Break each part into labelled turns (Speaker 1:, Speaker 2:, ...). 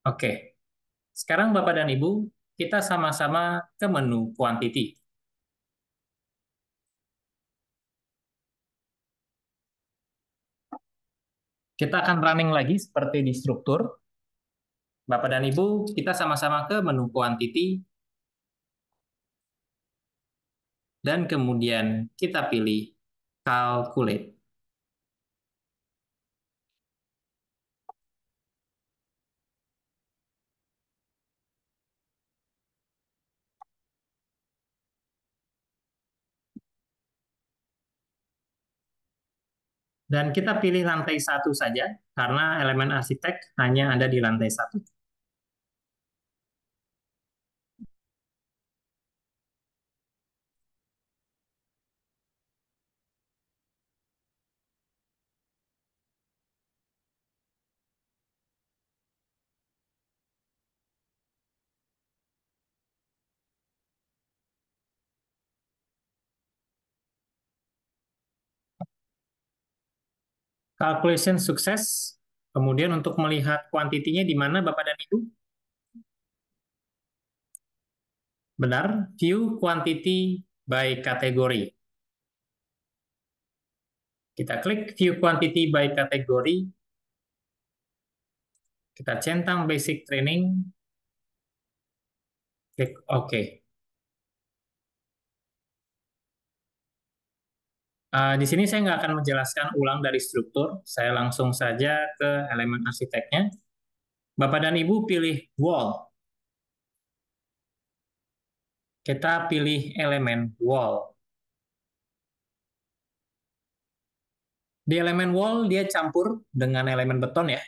Speaker 1: Oke, sekarang Bapak dan Ibu, kita sama-sama ke menu quantity. Kita akan running lagi seperti di struktur. Bapak dan Ibu, kita sama-sama ke menu quantity, dan kemudian kita pilih calculate. Dan kita pilih lantai satu saja, karena elemen arsitek hanya ada di lantai satu. Calculation sukses. Kemudian untuk melihat kuantitinya di mana Bapak dan Ibu? Benar, view quantity by category. Kita klik view quantity by category. Kita centang basic training. Klik OK. Di sini saya nggak akan menjelaskan ulang dari struktur. Saya langsung saja ke elemen arsiteknya. Bapak dan Ibu pilih wall. Kita pilih elemen wall. Di elemen wall dia campur dengan elemen beton ya.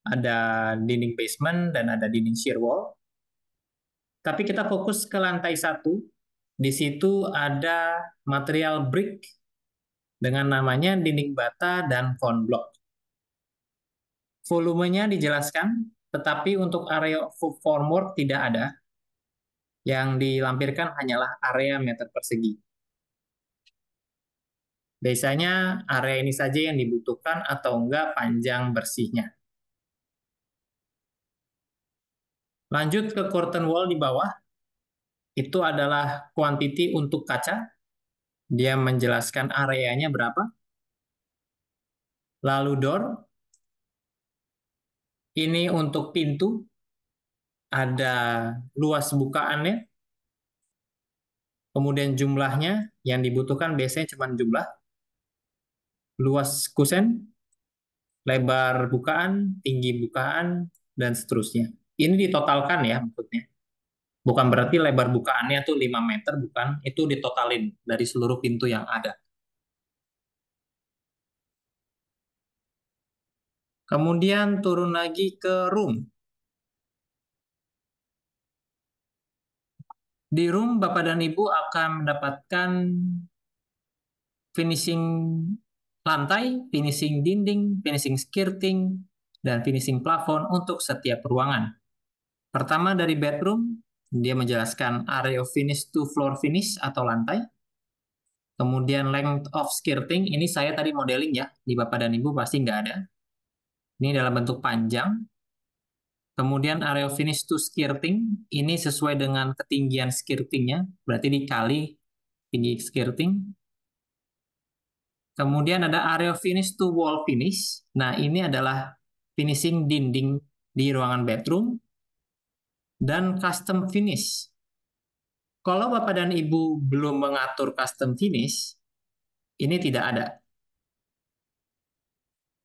Speaker 1: Ada dinding basement dan ada dinding shear wall. Tapi kita fokus ke lantai satu. Di situ ada material brick dengan namanya dinding bata dan found block. Volumenya dijelaskan, tetapi untuk area of formwork tidak ada. Yang dilampirkan hanyalah area meter persegi. Biasanya area ini saja yang dibutuhkan atau enggak panjang bersihnya. Lanjut ke curtain wall di bawah. Itu adalah quantity untuk kaca. Dia menjelaskan areanya berapa. Lalu door. Ini untuk pintu. Ada luas bukaannya. Kemudian jumlahnya yang dibutuhkan biasanya cuma jumlah. Luas kusen, lebar bukaan, tinggi bukaan, dan seterusnya. Ini ditotalkan ya maksudnya. Bukan berarti lebar bukaannya tuh 5 meter, bukan. Itu ditotalin dari seluruh pintu yang ada. Kemudian turun lagi ke room. Di room, Bapak dan Ibu akan mendapatkan finishing lantai, finishing dinding, finishing skirting, dan finishing plafon untuk setiap ruangan. Pertama dari bedroom, dia menjelaskan area of finish to floor finish atau lantai. Kemudian length of skirting, ini saya tadi modeling ya, di Bapak dan Ibu pasti nggak ada. Ini dalam bentuk panjang. Kemudian area of finish to skirting, ini sesuai dengan ketinggian skirtingnya, berarti dikali tinggi skirting. Kemudian ada area of finish to wall finish. Nah, ini adalah finishing dinding di ruangan bedroom. Dan custom finish. Kalau Bapak dan Ibu belum mengatur custom finish, ini tidak ada.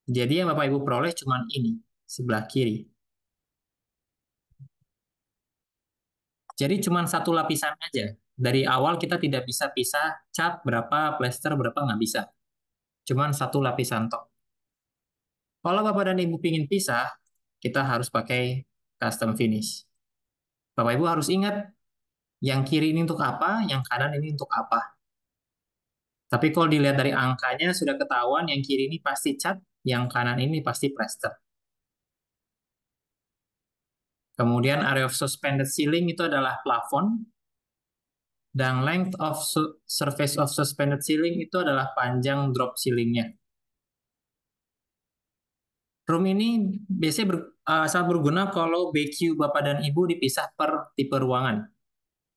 Speaker 1: Jadi yang Bapak Ibu peroleh cuma ini, sebelah kiri. Jadi cuma satu lapisan aja. Dari awal kita tidak bisa pisah cat berapa, plester berapa, nggak bisa. Cuma satu lapisan tok. Kalau Bapak dan Ibu ingin pisah, kita harus pakai custom finish. Bapak Ibu harus ingat, yang kiri ini untuk apa, yang kanan ini untuk apa. Tapi kalau dilihat dari angkanya sudah ketahuan yang kiri ini pasti cat, yang kanan ini pasti plester. Kemudian area of suspended ceiling itu adalah plafon, dan length of surface of suspended ceiling itu adalah panjang drop ceilingnya. Room ini biasanya sangat berguna kalau BQ Bapak dan Ibu dipisah per tipe ruangan.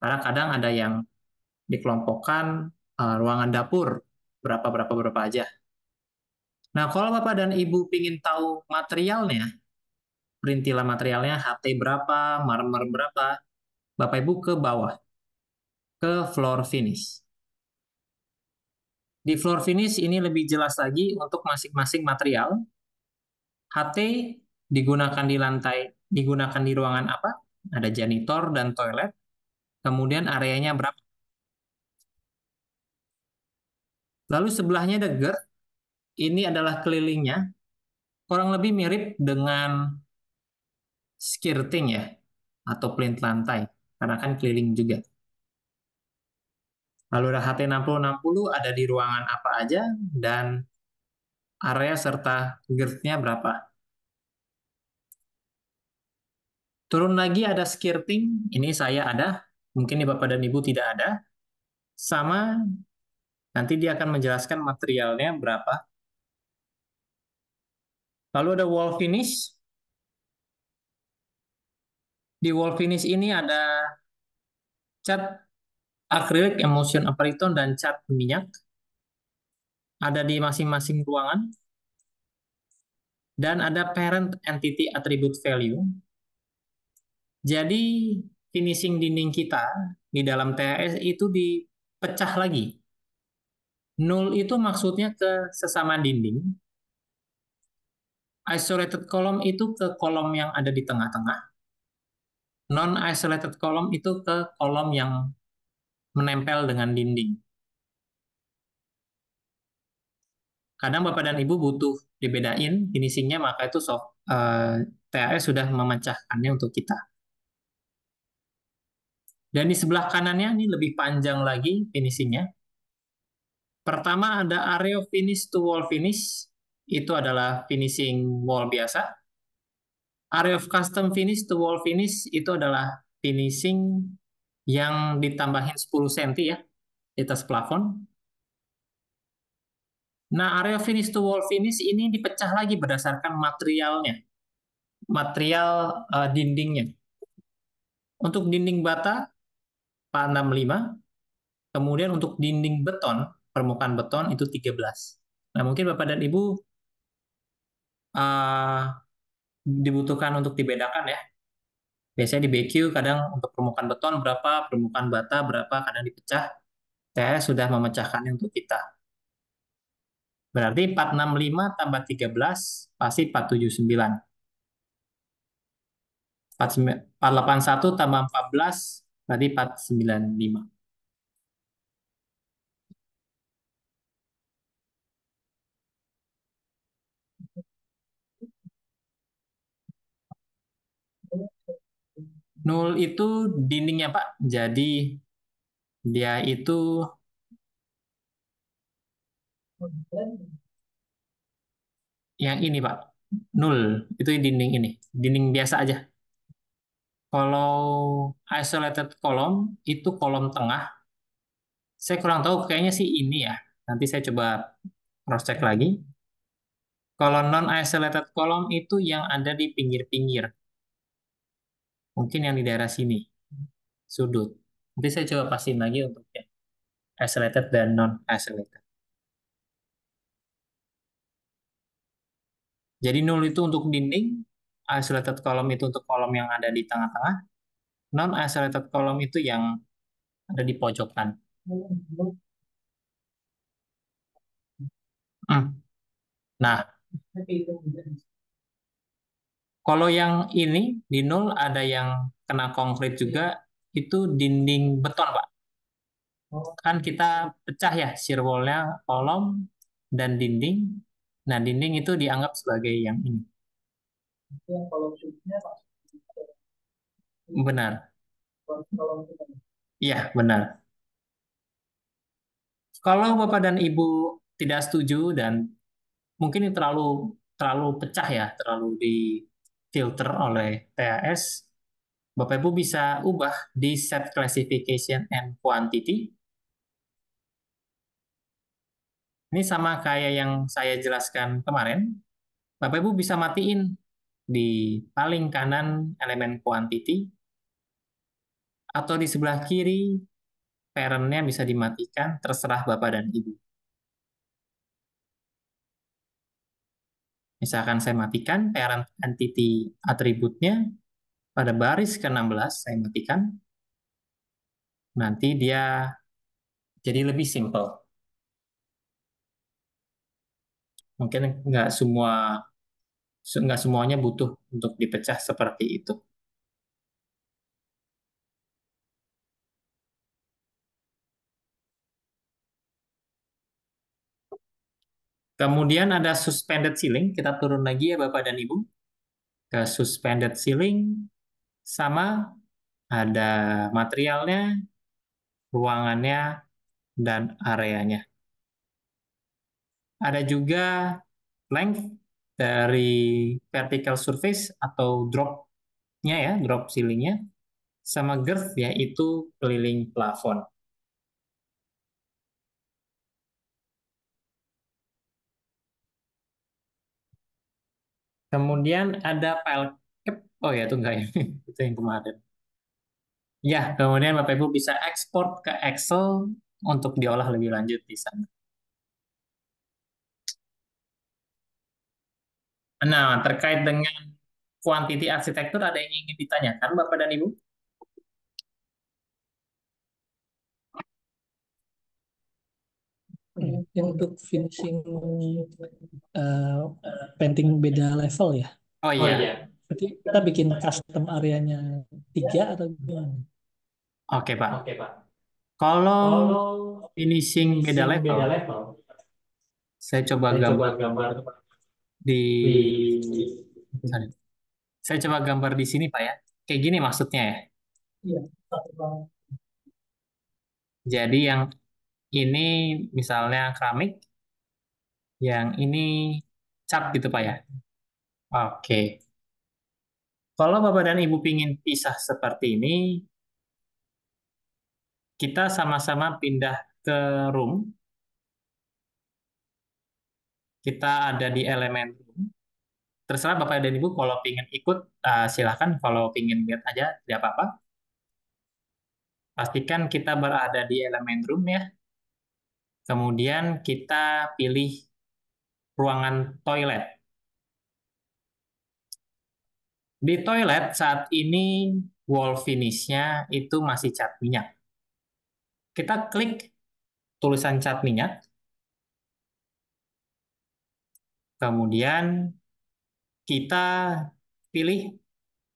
Speaker 1: Karena kadang ada yang dikelompokkan ruangan dapur berapa aja. Nah, kalau Bapak dan Ibu ingin tahu materialnya, perintilan materialnya, HT berapa, marmer berapa, Bapak Ibu ke bawah, ke floor finish. Di floor finish ini lebih jelas lagi untuk masing-masing material. HT digunakan di lantai, digunakan di ruangan apa? Ada janitor dan toilet. Kemudian areanya berapa? Lalu sebelahnya ada GER, ini adalah kelilingnya, kurang lebih mirip dengan skirting ya, atau plint lantai, karena kan keliling juga. Lalu ada HT 6060 ada di ruangan apa aja, dan area serta girth-nya berapa. Turun lagi ada skirting, ini saya ada, mungkin di Bapak dan Ibu tidak ada. Sama, nanti dia akan menjelaskan materialnya berapa. Lalu ada wall finish. Di wall finish ini ada cat akrilik, emulsion aperiton, dan cat minyak. Ada di masing-masing ruangan. Dan ada parent entity attribute value. Jadi finishing dinding kita di dalam THS itu dipecah lagi. Null itu maksudnya ke sesama dinding. Isolated column itu ke kolom yang ada di tengah-tengah. Non-isolated column itu ke kolom yang menempel dengan dinding. Kadang Bapak dan Ibu butuh dibedain finishingnya, maka itu THS sudah memecahkannya untuk kita. Dan di sebelah kanannya ini lebih panjang lagi finishingnya. Pertama ada area finish to wall finish, itu adalah finishing wall biasa. Area of custom finish to wall finish itu adalah finishing yang ditambahin 10 cm ya di atas plafon. Nah, area finish to wall finish ini dipecah lagi berdasarkan materialnya, material dindingnya. Untuk dinding bata 465, kemudian untuk dinding beton, permukaan beton itu 13. Nah, mungkin Bapak dan Ibu uh, dibutuhkan untuk dibedakan ya. Biasanya di BQ kadang untuk permukaan beton berapa, permukaan bata berapa, kadang dipecah. Saya sudah memecahkannya untuk kita. Berarti 465 tambah 13 pasti 479. 481 tambah 14 berarti 495. Nul itu dindingnya Pak. Jadi dia itu yang ini Pak. Nul itu dinding ini. Dinding biasa aja. Kalau isolated column itu kolom tengah. Saya kurang tahu kayaknya sih ini ya. Nanti saya coba cross check lagi. Kalau non isolated column itu yang ada di pinggir-pinggir. Mungkin yang di daerah sini, sudut. Nanti saya coba pastiin lagi untuk yang isolated dan non isolated. Jadi null itu untuk dinding, isolated column itu untuk kolom yang ada di tengah-tengah, non isolated column itu yang ada di pojokan. Hmm. Nah, kalau yang ini di nol ada yang kena konkret juga, itu dinding beton, Pak. Kan kita pecah ya, shear wall-nya kolom dan dinding. Nah, dinding itu dianggap sebagai yang ini. Benar. Iya, benar. Kalau Bapak dan Ibu tidak setuju dan mungkin ini terlalu terlalu pecah ya, terlalu difilter oleh TAS, Bapak Ibu bisa ubah di set classification and quantity. Ini sama kayak yang saya jelaskan kemarin. Bapak Ibu bisa matiin di paling kanan elemen quantity, atau di sebelah kiri parent-nya bisa dimatikan, terserah Bapak dan Ibu. Misalkan saya matikan parent entity atributnya, pada baris ke-16 saya matikan, nanti dia jadi lebih simple. Mungkin nggak semuanya butuh untuk dipecah seperti itu. Kemudian ada suspended ceiling, kita turun lagi ya Bapak dan Ibu. Ke suspended ceiling, sama ada materialnya, ruangannya, dan areanya. Ada juga length dari vertical surface atau drop-nya ya, drop ceilingnya, sama girth yaitu keliling plafon. Kemudian ada file cap. Oh ya, itu enggak ya. Itu yang kemarin. Ya, kemudian Bapak Ibu bisa ekspor ke Excel untuk diolah lebih lanjut di sana. Nah, terkait dengan quantity arsitektur ada yang ingin ditanyakan Bapak dan Ibu?
Speaker 2: Yang untuk finishing eh, painting beda level ya.
Speaker 1: Oh iya,
Speaker 2: Berarti kita bikin custom areanya 3 atau gimana?
Speaker 1: oke Pak. Kalau finishing beda level, saya coba gambar di, sorry. Saya coba gambar di sini Pak ya. Kayak gini maksudnya ya.
Speaker 2: Iya, satu banget.
Speaker 1: Jadi yang ini misalnya keramik, yang ini cat gitu Pak ya. Oke. Kalau Bapak dan Ibu pingin pisah seperti ini, kita sama-sama pindah ke room. Kita ada di elemen room. Terserah Bapak dan Ibu kalau pingin ikut, silahkan. Kalau pingin lihat aja, tidak apa-apa. Pastikan kita berada di elemen room ya. Kemudian kita pilih ruangan toilet. Di toilet saat ini wall finish-nya itu masih cat minyak. Kita klik tulisan cat minyak, kemudian kita pilih,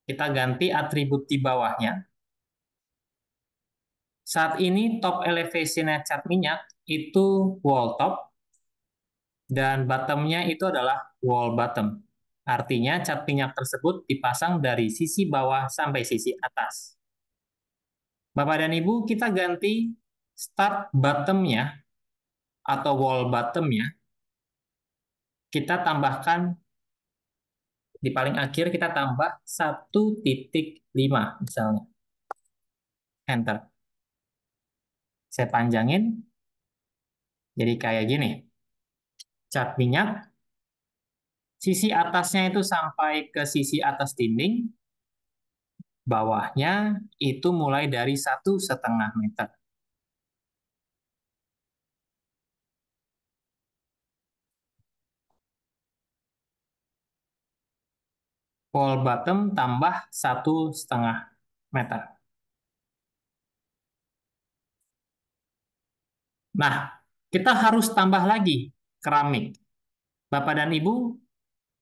Speaker 1: kita ganti atribut di bawahnya. Saat ini top elevation-nya cat minyak itu wall top, dan bottom-nya itu adalah wall bottom. Artinya cat minyak tersebut dipasang dari sisi bawah sampai sisi atas. Bapak dan Ibu, kita ganti start bottom-nya atau wall bottom-nya, kita tambahkan di paling akhir, kita tambah 1,5 misalnya. Enter. Saya panjangin, jadi kayak gini. Cat minyak, sisi atasnya itu sampai ke sisi atas dinding, bawahnya itu mulai dari 1,5 meter. Wall bottom tambah 1,5 meter. Nah, kita harus tambah lagi keramik. Bapak dan Ibu,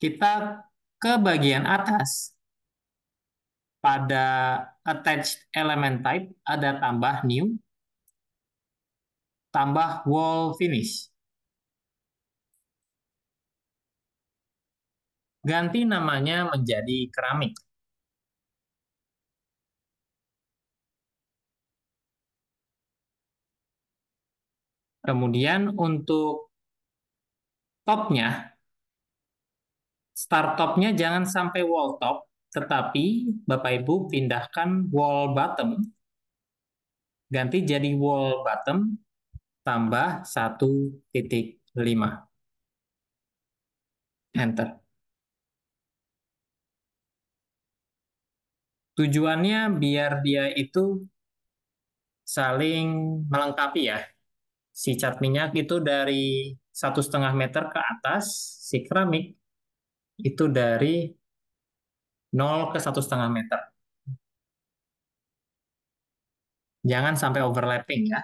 Speaker 1: kita ke bagian atas, pada attached element type ada tambah new, tambah wall finish. Ganti namanya menjadi keramik. Kemudian untuk topnya, start topnya jangan sampai wall top, tetapi Bapak Ibu pindahkan wall bottom, ganti jadi wall bottom tambah 1,5. Enter. Tujuannya biar dia itu saling melengkapi ya. Si cat minyak itu dari 1,5 meter ke atas, si keramik itu dari 0 ke 1,5 meter. Jangan sampai overlapping ya.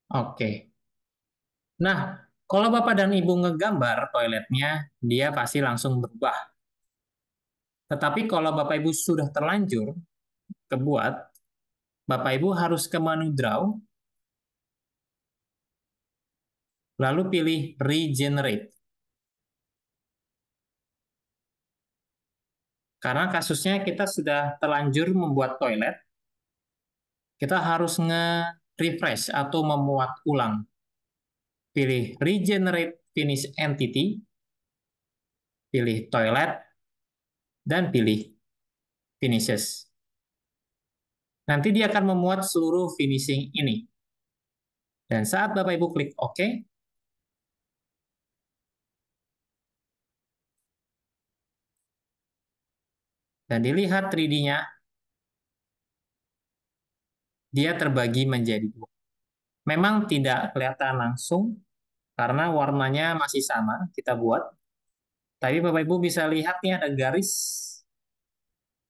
Speaker 1: Oke. Nah, kalau Bapak dan Ibu ngegambar toiletnya, dia pasti langsung berubah. Tetapi kalau Bapak Ibu sudah terlanjur kebuat, Bapak Ibu harus ke menu draw, lalu pilih regenerate. Karena kasusnya kita sudah terlanjur membuat toilet, kita harus nge-refresh atau memuat ulang. Pilih regenerate finish entity, pilih toilet, dan pilih finishes. Nanti dia akan memuat seluruh finishing ini. Dan saat Bapak Ibu klik OK, dan dilihat 3D-nya, dia terbagi menjadi dua. Memang tidak kelihatan langsung, karena warnanya masih sama kita buat. Tapi Bapak Ibu bisa lihat nih ada garis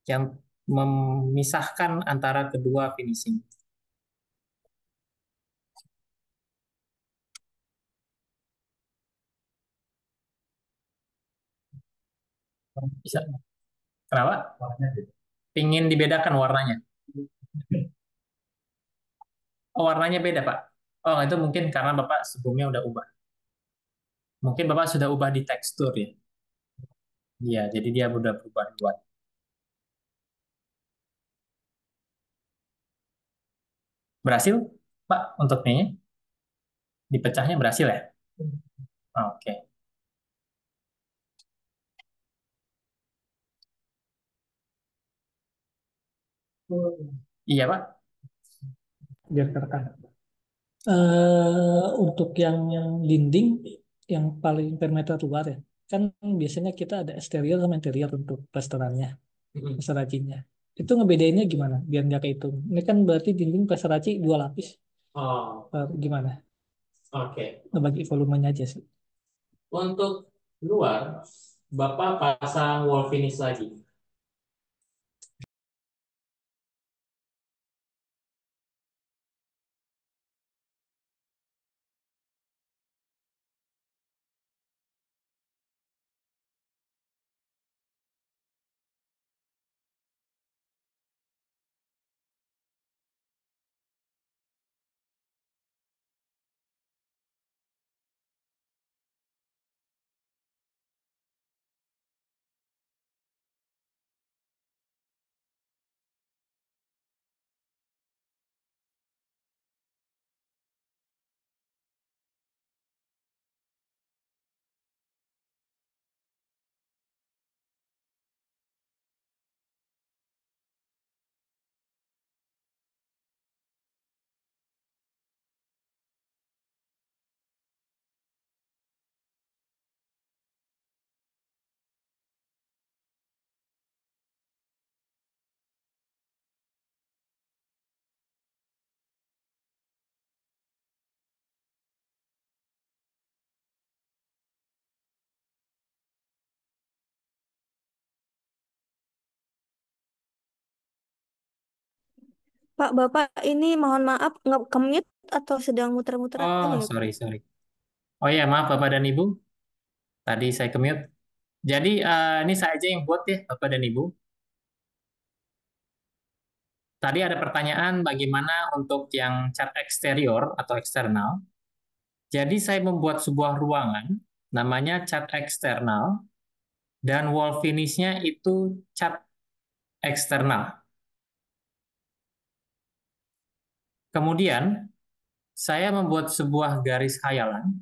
Speaker 1: yang memisahkan antara kedua finishing. Bisa. Kenapa? Pingin dibedakan warnanya. Oh, warnanya beda, Pak. Oh, itu mungkin karena Bapak sebelumnya udah ubah. Mungkin Bapak sudah ubah di tekstur ya. Iya, jadi dia udah berubah duluan. Berhasil, Pak, untuk ini? Dipecahnya berhasil ya? Oke. Iya, Pak.
Speaker 2: Biar terekam. Untuk yang dinding, yang paling perimeter luar ya, kan biasanya kita ada eksterior sama interior untuk plesterannya, plesteracinya. Itu ngebedainnya gimana? Biar nggak kehitung. Ini kan berarti dinding plesteraci 2 lapis.
Speaker 1: Oh,
Speaker 2: Gimana?
Speaker 1: oke.
Speaker 2: Ngebagi volumenya aja sih.
Speaker 1: Untuk luar, Bapak pasang wall finish lagi.
Speaker 3: Pak, Bapak ini mohon maaf nge-commute atau sedang muter-muter
Speaker 1: Oh,
Speaker 3: aja ya, Pak?
Speaker 1: sorry, sorry. Oh ya, maaf Bapak dan Ibu. Tadi saya commute. Jadi, ini saya aja yang buat ya, Bapak dan Ibu. Tadi ada pertanyaan bagaimana untuk yang cat eksterior atau eksternal. Jadi, saya membuat sebuah ruangan, namanya cat eksternal, dan wall finish-nya itu cat eksternal. Kemudian, saya membuat sebuah garis hayalan,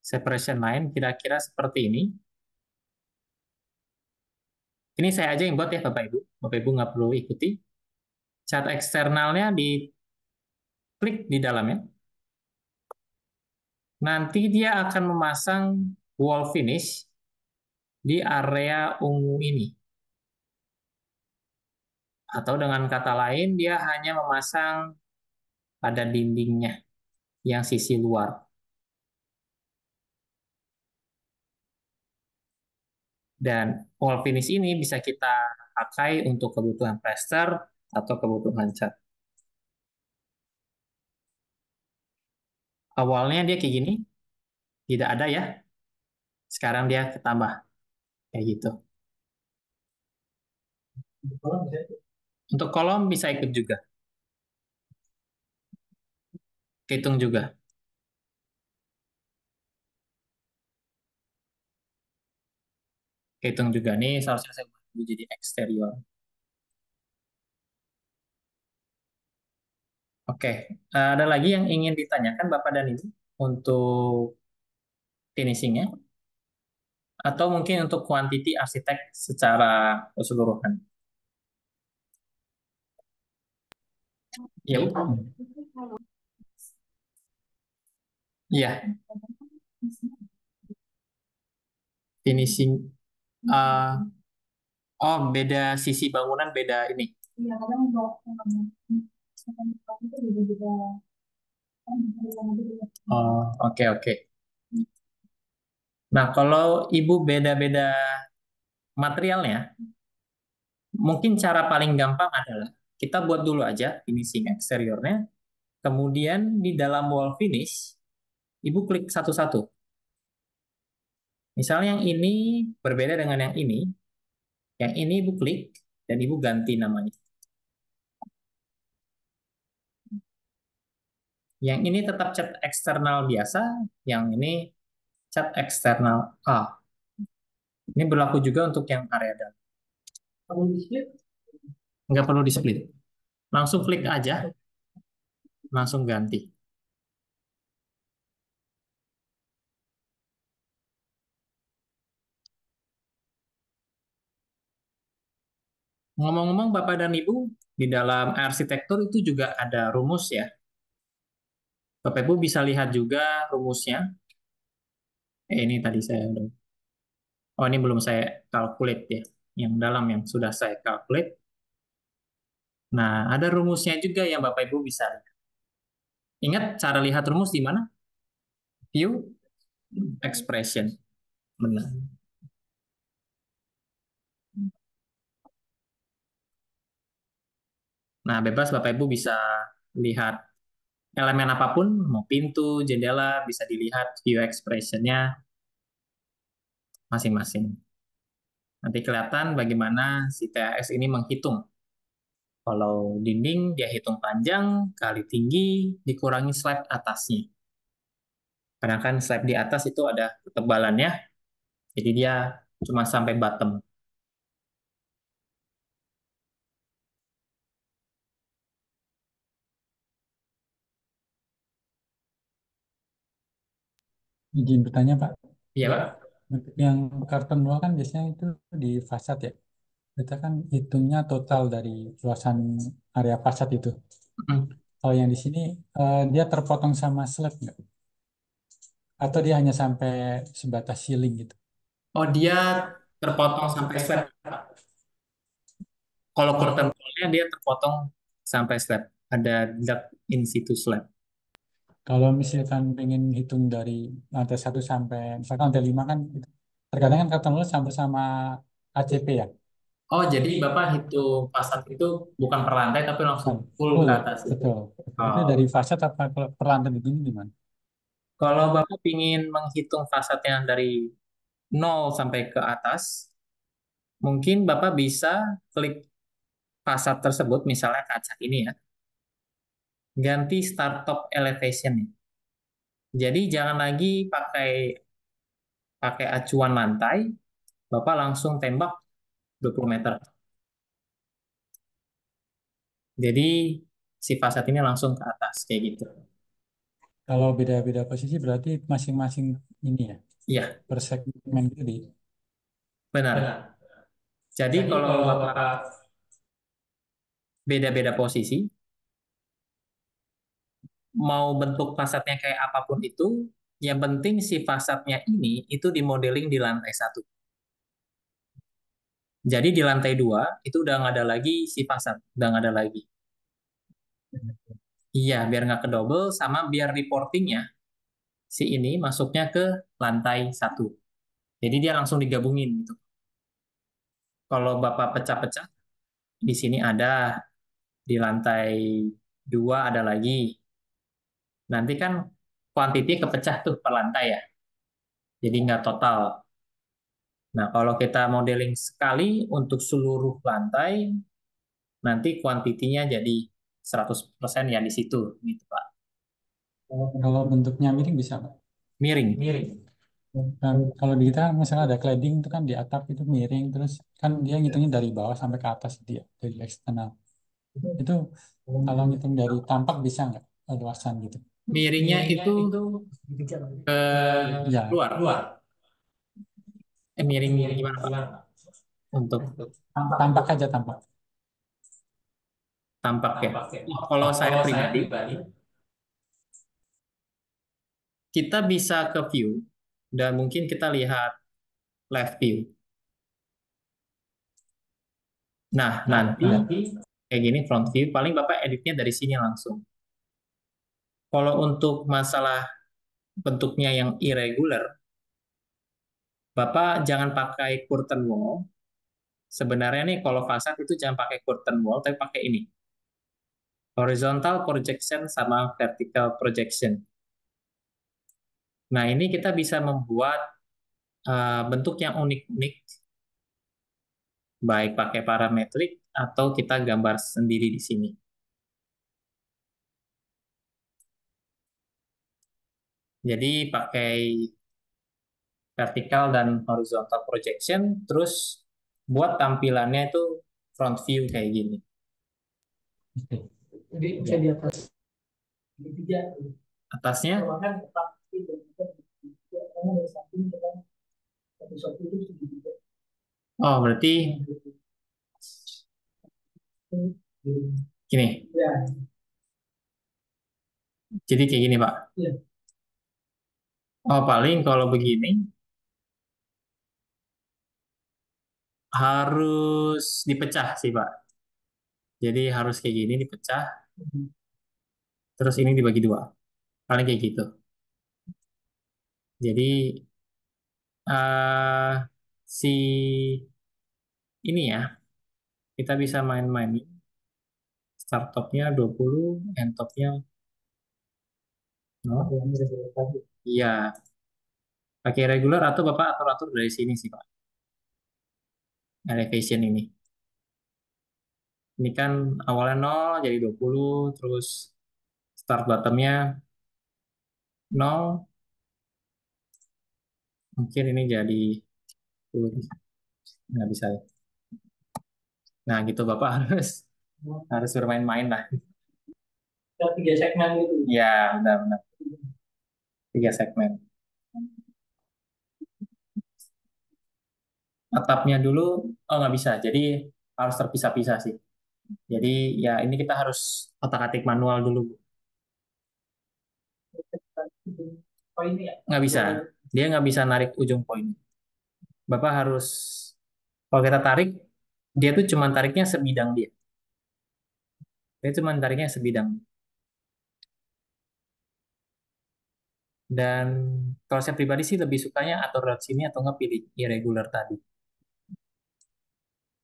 Speaker 1: separation line, kira-kira seperti ini. Ini saya aja yang buat ya Bapak Ibu. Bapak Ibu nggak perlu ikuti. Cat eksternalnya diklik di dalamnya. Nanti dia akan memasang wall finish di area ungu ini. Atau dengan kata lain, dia hanya memasang pada dindingnya yang sisi luar. Dan wall finish ini bisa kita pakai untuk kebutuhan plaster atau kebutuhan cat. Awalnya dia kayak gini, tidak ada ya. Sekarang dia ketambah kayak gitu. Untuk kolom bisa ikut juga, hitung juga, hitung juga. Nih seharusnya saya buat dulu jadi eksterior. Oke, ada lagi yang ingin ditanyakan Bapak dan Ibu untuk finishingnya, atau mungkin untuk quantity arsitek secara keseluruhan. Ya, Bu. Iya, finishing. eh, oh, beda sisi bangunan, beda ini.
Speaker 4: Iya, kadang untuk itu juga beda.
Speaker 1: Oh, oke, oke. Nah, kalau Ibu beda-beda materialnya, mungkin cara paling gampang adalah kita buat dulu aja finishing eksteriornya, kemudian di dalam wall finish, Ibu klik satu-satu. Misalnya yang ini berbeda dengan yang ini Ibu klik, dan Ibu ganti namanya. Yang ini tetap cat eksternal biasa, yang ini cat eksternal A. Ini berlaku juga untuk yang area dalam. Nggak perlu di split. Langsung klik aja, langsung ganti. Ngomong-ngomong Bapak dan Ibu, di dalam arsitektur itu juga ada rumus ya. Bapak Ibu bisa lihat juga rumusnya. Ini tadi saya udah. Oh, ini belum saya calculate ya. Yang dalam yang sudah saya calculate. Nah, ada rumusnya juga yang Bapak Ibu bisa lihat. Ingat cara lihat rumus di mana? View, expression. Benar. Nah, bebas Bapak Ibu bisa lihat elemen apapun, mau pintu, jendela, bisa dilihat view expression-nya masing-masing. Nanti kelihatan bagaimana si TAS ini menghitung. Kalau dinding, dia hitung panjang, kali tinggi, dikurangi slab atasnya. Karena kan slab di atas itu ada ketebalannya, jadi dia cuma sampai bottom.
Speaker 4: Izin bertanya, Pak.
Speaker 1: Iya, Pak?
Speaker 4: Yang karton wall kan biasanya itu di fasad ya. Kita kan hitungnya total dari luasan area fasad itu.
Speaker 1: Mm.
Speaker 4: Kalau yang di sini dia terpotong sama slab nggak? Atau dia hanya sampai sebatas ceiling gitu?
Speaker 1: Oh, dia terpotong sampai slab. Kalau curtain wall-nya dia terpotong sampai slab. Ada duct in situ slab.
Speaker 4: Kalau misalkan pengen hitung dari lantai 1 sampai misalkan lantai 5 kan gitu. Terkadang kan karton wall sampai sama ACP ya.
Speaker 1: Oh, jadi Bapak hitung fasad itu bukan per lantai, tapi langsung full
Speaker 4: Full,
Speaker 1: ke atas.
Speaker 4: betul. Itu
Speaker 1: Oh.
Speaker 4: dari fasad apa kalau per lantai begini gimana?
Speaker 1: Kalau Bapak ingin menghitung fasadnya dari 0 sampai ke atas, mungkin Bapak bisa klik fasad tersebut, misalnya kaca ini ya, ganti start top elevation. Jadi jangan lagi pakai pakai acuan lantai, Bapak langsung tembak 20 meter. Jadi si fasad ini langsung ke atas kayak gitu.
Speaker 4: Kalau beda-beda posisi berarti masing-masing ini ya,
Speaker 1: Iya,
Speaker 4: per segmen itu di.
Speaker 1: benar. Jadi kalau Bapak beda-beda posisi, mau bentuk fasadnya kayak apapun itu, Yang penting si fasadnya ini itu dimodeling di lantai 1. Jadi di lantai 2 itu udah nggak ada lagi si fasad, udah nggak ada lagi. Iya, biar nggak kedouble sama biar reportingnya si ini masuknya ke lantai 1. Jadi dia langsung digabungin gitu. Kalau Bapak pecah-pecah, di sini ada, di lantai 2 ada lagi. Nanti kan kuantiti kepecah tuh per lantai ya. Jadi nggak total. Nah, kalau kita modeling sekali untuk seluruh lantai, nanti kuantitinya jadi 100% ya di situ, gitu Pak.
Speaker 4: Kalau bentuknya miring bisa, Pak.
Speaker 1: Miring.
Speaker 4: Dan kalau di kita misalnya ada cladding itu kan di atap itu miring, terus kan dia ngitungnya dari bawah sampai ke atas dia dari eksternal. Itu kalau ngitung dari tampak bisa nggak luasan gitu?
Speaker 1: Miringnya itu ke
Speaker 4: Ya,
Speaker 1: luar. Miring gimana Pak? Untuk
Speaker 4: tampak aja tampak.
Speaker 1: tampak ya. Kalau saya pribadi, kita bisa ke view dan mungkin kita lihat live view. Nah, nanti kayak gini front view, paling Bapak editnya dari sini langsung. Kalau untuk masalah bentuknya yang irregular, Bapak jangan pakai curtain wall. Sebenarnya nih kalau fasad itu jangan pakai curtain wall, tapi pakai ini. Horizontal projection sama vertical projection. Nah, ini kita bisa membuat bentuk yang unik-unik, baik pakai parametrik atau kita gambar sendiri di sini. Jadi pakai vertical dan horizontal projection, terus buat tampilannya itu front view kayak gini.
Speaker 2: Jadi bisa di atas.
Speaker 1: Atasnya, oh berarti gini. Jadi kayak gini Pak. Oh paling kalau begini harus dipecah sih Pak. Jadi harus kayak gini dipecah, terus ini dibagi 2. Paling kayak gitu. Jadi si ini ya, kita bisa main-main. Start top-nya 20, end top-nya 0. Iya, pakai regular atau Bapak atur-atur dari sini sih Pak. Elevation ini. Ini kan awalnya 0 jadi 20, terus start bottom-nya 0. Mungkin ini jadi 10. Nggak bisa ya. Nah gitu Bapak harus bermain-main lah.
Speaker 2: 3 segmen gitu.
Speaker 1: Ya benar-benar 3 segmen. Atapnya dulu, oh nggak bisa. Jadi harus terpisah-pisah sih. Jadi ya ini kita harus otak-atik manual dulu. Nggak bisa. Dia nggak bisa narik ujung poin. Bapak harus, kalau kita tarik, dia tuh cuma tariknya sebidang dia. Dia cuma tariknya sebidang. Dan kalau saya pribadi sih lebih sukanya atur lewat sini atau nggak pilih irregular tadi.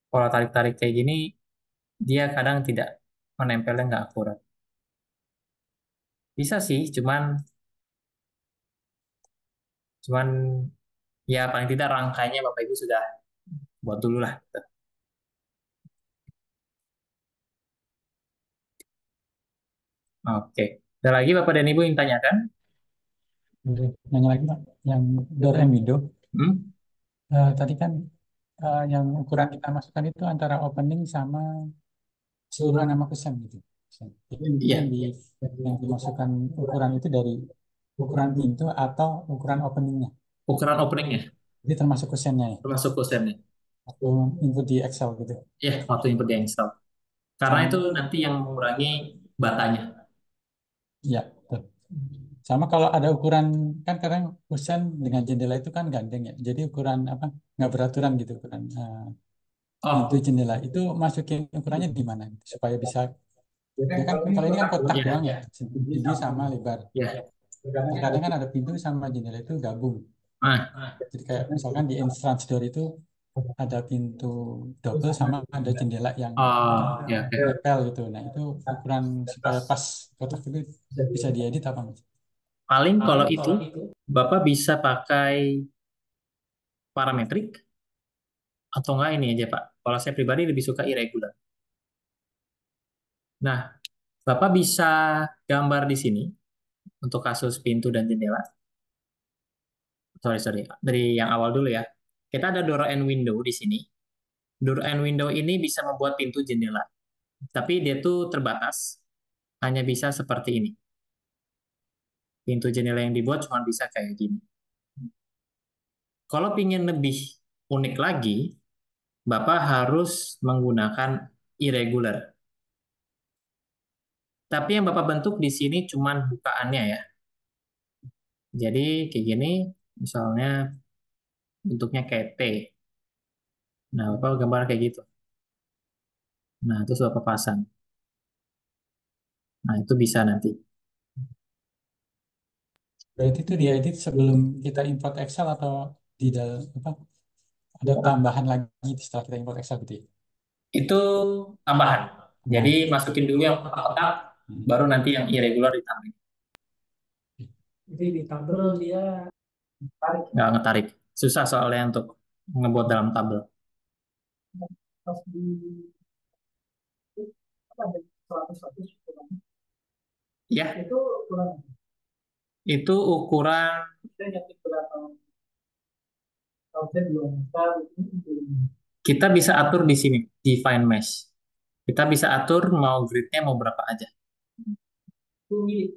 Speaker 1: Kalau tarik-tarik kayak gini, dia kadang tidak menempelnya nggak akurat. Bisa sih, cuman cuman ya paling tidak rangkainya Bapak Ibu sudah buat dulu lah. Gitu. Oke. Ada lagi Bapak dan Ibu yang tanyakan?
Speaker 4: Boleh nanya lagi Pak, yang door and window.
Speaker 1: Hmm?
Speaker 4: Tadi kan yang ukuran kita masukkan itu antara opening sama keseluruhan nama kusen gitu. Jadi itu
Speaker 1: Iya.
Speaker 4: yang dimasukkan ukuran itu dari ukuran pintu atau ukuran openingnya.
Speaker 1: Ukuran openingnya,
Speaker 4: Jadi termasuk kusennya ya.
Speaker 1: termasuk kosennya.
Speaker 4: Atau input di Excel gitu.
Speaker 1: Ya, waktu input di Excel. Karena itu nanti yang mengurangi batanya.
Speaker 4: Iya, betul. Sama kalau ada ukuran, kan kadang kusen dengan jendela itu kan gandeng ya. Jadi ukuran apa, nggak beraturan gitu ukuran pintu
Speaker 1: Oh,
Speaker 4: jendela. Itu masukin ukurannya di mana supaya bisa. Ya kan kalau ini kan kotak
Speaker 1: ya,
Speaker 4: doang ya, tinggi sama lebar.
Speaker 1: ya.
Speaker 4: Terkadang kan ada pintu sama jendela itu gabung.
Speaker 1: Nah,
Speaker 4: Jadi kayak misalkan di entrance door itu ada pintu double sama ada jendela yang
Speaker 1: oh, ya, oke.
Speaker 4: nempel gitu. Nah itu ukuran supaya pas kotak itu bisa diedit apa Mas?
Speaker 1: Paling kalau itu, Bapak bisa pakai parametrik atau enggak ini aja, Pak. Kalau saya pribadi lebih suka irregular. Nah, Bapak bisa gambar di sini untuk kasus pintu dan jendela. Sorry, sorry. Dari yang awal dulu ya. Kita ada door and window di sini. Door and window ini bisa membuat pintu jendela. Tapi dia tuh terbatas. Hanya bisa seperti ini. Pintu jendela yang dibuat cuma bisa kayak gini. Kalau ingin lebih unik lagi, Bapak harus menggunakan irregular. Tapi yang Bapak bentuk di sini cuma bukaannya ya. Jadi kayak gini, misalnya bentuknya kayak T. Nah, Bapak gambar kayak gitu. Nah, terus Bapak pasang. Nah, itu bisa nanti.
Speaker 4: Berarti itu diedit sebelum kita import Excel atau di dalam apa? Ada tambahan lagi setelah kita import Excel gitu ya?
Speaker 1: Itu tambahan. Jadi
Speaker 4: Tambahan.
Speaker 1: masukin dulu yang kotak-kotak,
Speaker 4: Hmm.
Speaker 1: baru nanti yang irregular ditambahin.
Speaker 2: Jadi di tabel dia tarik
Speaker 1: Nggak ngetarik. Susah soalnya untuk ngebuat dalam tabel.
Speaker 2: pas di apa ada 100
Speaker 1: Ya,
Speaker 2: itu kurang
Speaker 1: itu ukuran
Speaker 2: kita nyetik berapa tahun 2 meter itu
Speaker 1: kita bisa atur di sini, define mesh. Kita bisa atur mau gridnya mau berapa aja.
Speaker 2: milik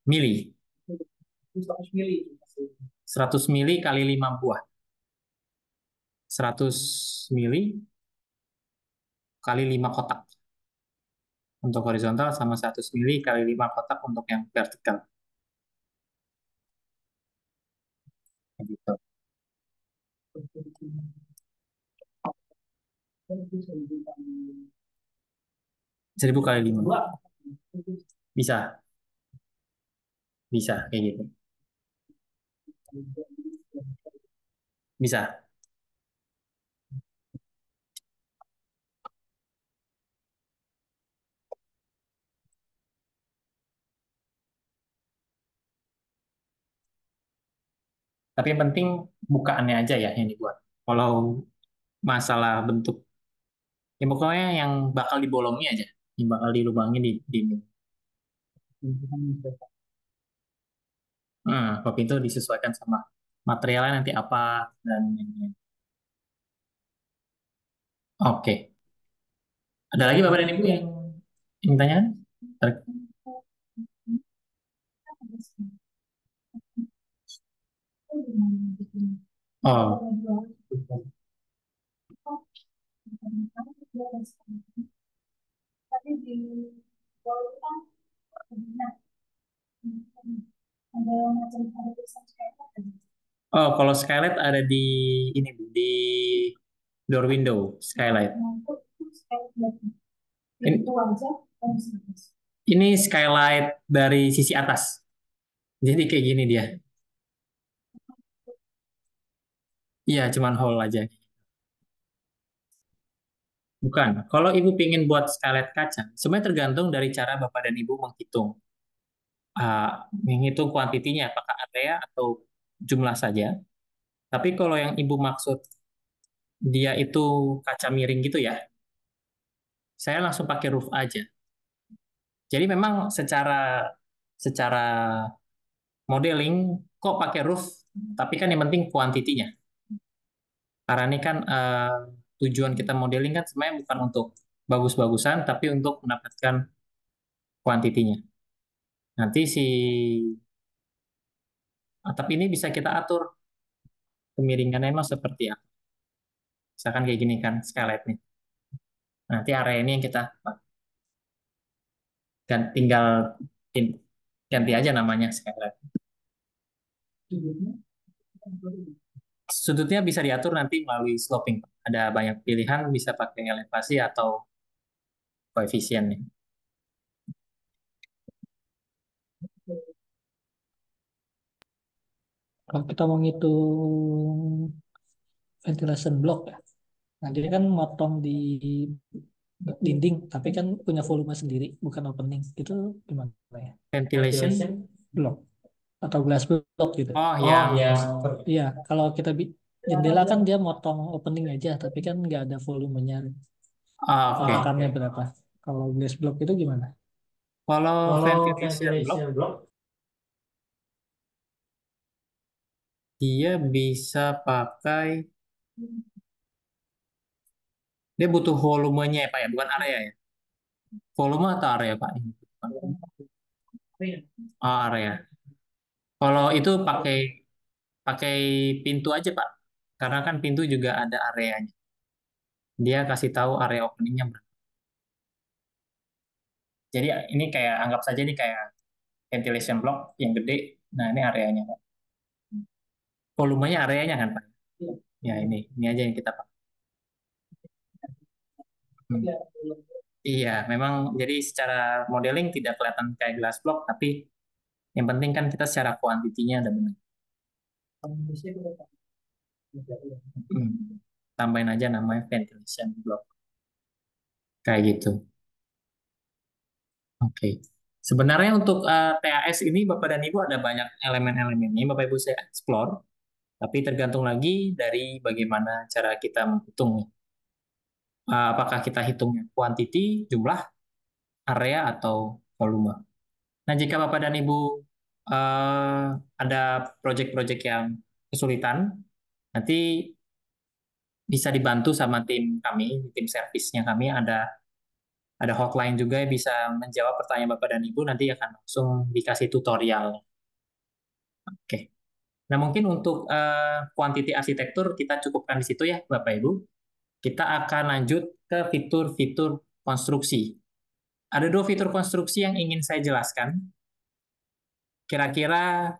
Speaker 1: Mili.
Speaker 2: itu 100 mili
Speaker 1: 100 mili kali 5 buah. 100 mili kali 5 kotak untuk horizontal sama 100 mili kali 5 kotak untuk yang vertikal. Gitu. 1000 kali 5. Bisa, bisa kayak gitu. Bisa. Tapi yang penting bukaannya aja ya yang dibuat. Kalau masalah bentuk, ya pokoknya yang bakal dibolongi aja, yang bakal dilubangi di ini. Kopi itu disesuaikan sama materialnya nanti apa dan ini. Oke. Ada lagi Bapak dan Ibu yang ingin tanya? Oh, oh kalau skylight ada di ini Bu, di door window skylight. Ini, ini skylight dari sisi atas. Jadi kayak gini dia. Iya, cuman hall aja. Bukan. Kalau Ibu pingin buat skylight kaca, sebenarnya tergantung dari cara Bapak dan Ibu menghitung. Menghitung kuantitinya, apakah area atau jumlah saja. Tapi kalau yang Ibu maksud dia itu kaca miring gitu ya, saya langsung pakai roof aja. Jadi memang secara secara modeling kok pakai roof, tapi kan yang penting kuantitinya. Karena ini kan tujuan kita modeling kan sebenarnya bukan untuk bagus-bagusan, tapi untuk mendapatkan kuantitinya. Nanti si atap ini bisa kita atur kemiringannya emang seperti apa. Misalkan kayak gini kan skylight nih. Nanti area ini yang kita kan tinggal Ganti aja namanya skylight. Sudutnya bisa diatur nanti melalui sloping. Ada banyak pilihan, bisa pakai elevasi atau koefisien nih.
Speaker 2: Kalau kita mau ngitung ventilation block ya, nah dia kan motong di dinding, tapi kan punya volume sendiri, bukan opening. Itu gimana ya?
Speaker 1: Ventilation.
Speaker 2: Block atau glass block gitu.
Speaker 1: Oh ya,
Speaker 2: Iya, kalau kita jendela kan dia motong opening aja, tapi kan nggak ada volumenya.
Speaker 1: oke.
Speaker 2: Patokannya berapa? Kalau glass block itu gimana?
Speaker 1: Kalau ventilation block, dia bisa pakai, dia butuh volumenya ya Pak ya, bukan area ya. Volume atau area Pak? Oh, area. Kalau itu pakai pakai pintu aja Pak, karena kan pintu juga ada areanya. Dia kasih tahu area openingnya berapa. Jadi ini kayak anggap saja ini kayak ventilation block yang gede. Nah ini areanya Pak. Volumenya areanya kan Pak. Ya ini aja yang kita pakai. Hmm. Iya, memang jadi secara modeling tidak kelihatan kayak glass block, tapi yang penting kan kita secara kuantitinya ada benar. Hmm. Tambahin aja namanya ventilation block. Kayak gitu. Oke. Sebenarnya untuk TAS ini Bapak dan Ibu ada banyak elemen-elemennya Bapak Ibu saya explore, tapi tergantung lagi dari bagaimana cara kita menghitung. Apakah kita hitungnya kuantiti, jumlah, area, atau volume. Nah, jika Bapak dan Ibu eh, ada proyek-proyek yang kesulitan, nanti bisa dibantu sama tim kami, tim servisnya kami, ada hotline juga yang bisa menjawab pertanyaan Bapak dan Ibu, nanti akan langsung dikasih tutorial. Oke. Nah, mungkin untuk quantity arsitektur kita cukupkan di situ ya, Bapak Ibu. Kita akan lanjut ke fitur-fitur konstruksi. Ada dua fitur konstruksi yang ingin saya jelaskan. Kira-kira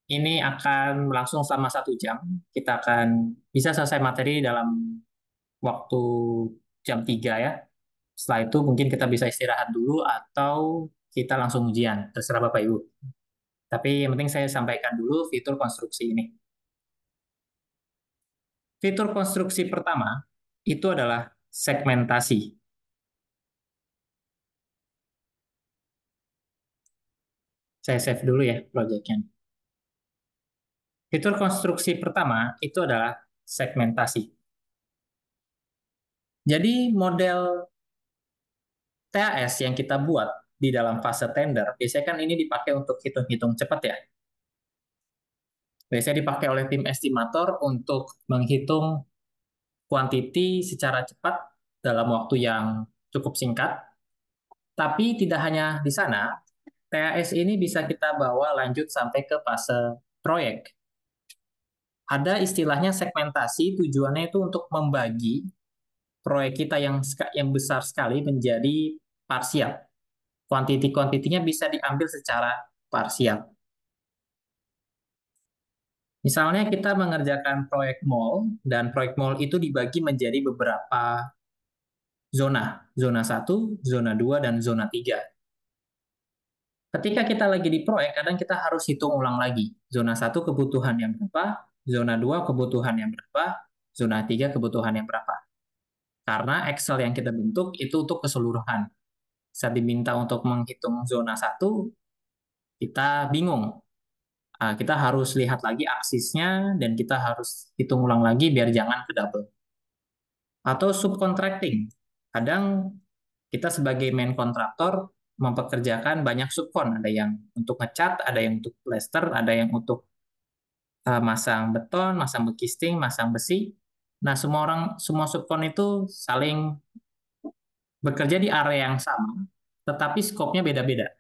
Speaker 1: ini akan berlangsung selama 1 jam. Kita akan bisa selesai materi dalam waktu jam 3 ya. Setelah itu mungkin kita bisa istirahat dulu atau kita langsung ujian. Terserah Bapak Ibu. Tapi yang penting saya sampaikan dulu fitur konstruksi ini. Fitur konstruksi pertama itu adalah segmentasi. Saya save dulu ya proyeknya. Fitur konstruksi pertama itu adalah segmentasi. Jadi model TAS yang kita buat di dalam fase tender, biasanya kan ini dipakai untuk hitung-hitung cepat ya. Biasanya dipakai oleh tim estimator untuk menghitung quantity secara cepat dalam waktu yang cukup singkat. Tapi tidak hanya di sana, TAS ini bisa kita bawa lanjut sampai ke fase proyek. Ada istilahnya segmentasi, tujuannya itu untuk membagi proyek kita yang besar sekali menjadi parsial. Kuantiti-kuantitinya bisa diambil secara parsial. Misalnya kita mengerjakan proyek mall, dan proyek mall itu dibagi menjadi beberapa zona. Zona 1, zona 2, dan zona 3. Ketika kita lagi di proyek, kadang kita harus hitung ulang lagi. Zona 1 kebutuhan yang berapa, zona 2 kebutuhan yang berapa, zona 3 kebutuhan yang berapa. Karena Excel yang kita bentuk itu untuk keseluruhan. Saat diminta untuk menghitung zona 1, kita bingung. Kita harus lihat lagi aksisnya, dan kita harus hitung ulang lagi biar jangan ke double. Atau subcontracting. Kadang kita sebagai main kontraktor mempekerjakan banyak subkon. Ada yang untuk ngecat, ada yang untuk plester, ada yang untuk masang beton, masang bekisting, masang besi. Nah, semua subkon itu saling bekerja di area yang sama, tetapi skopnya beda-beda.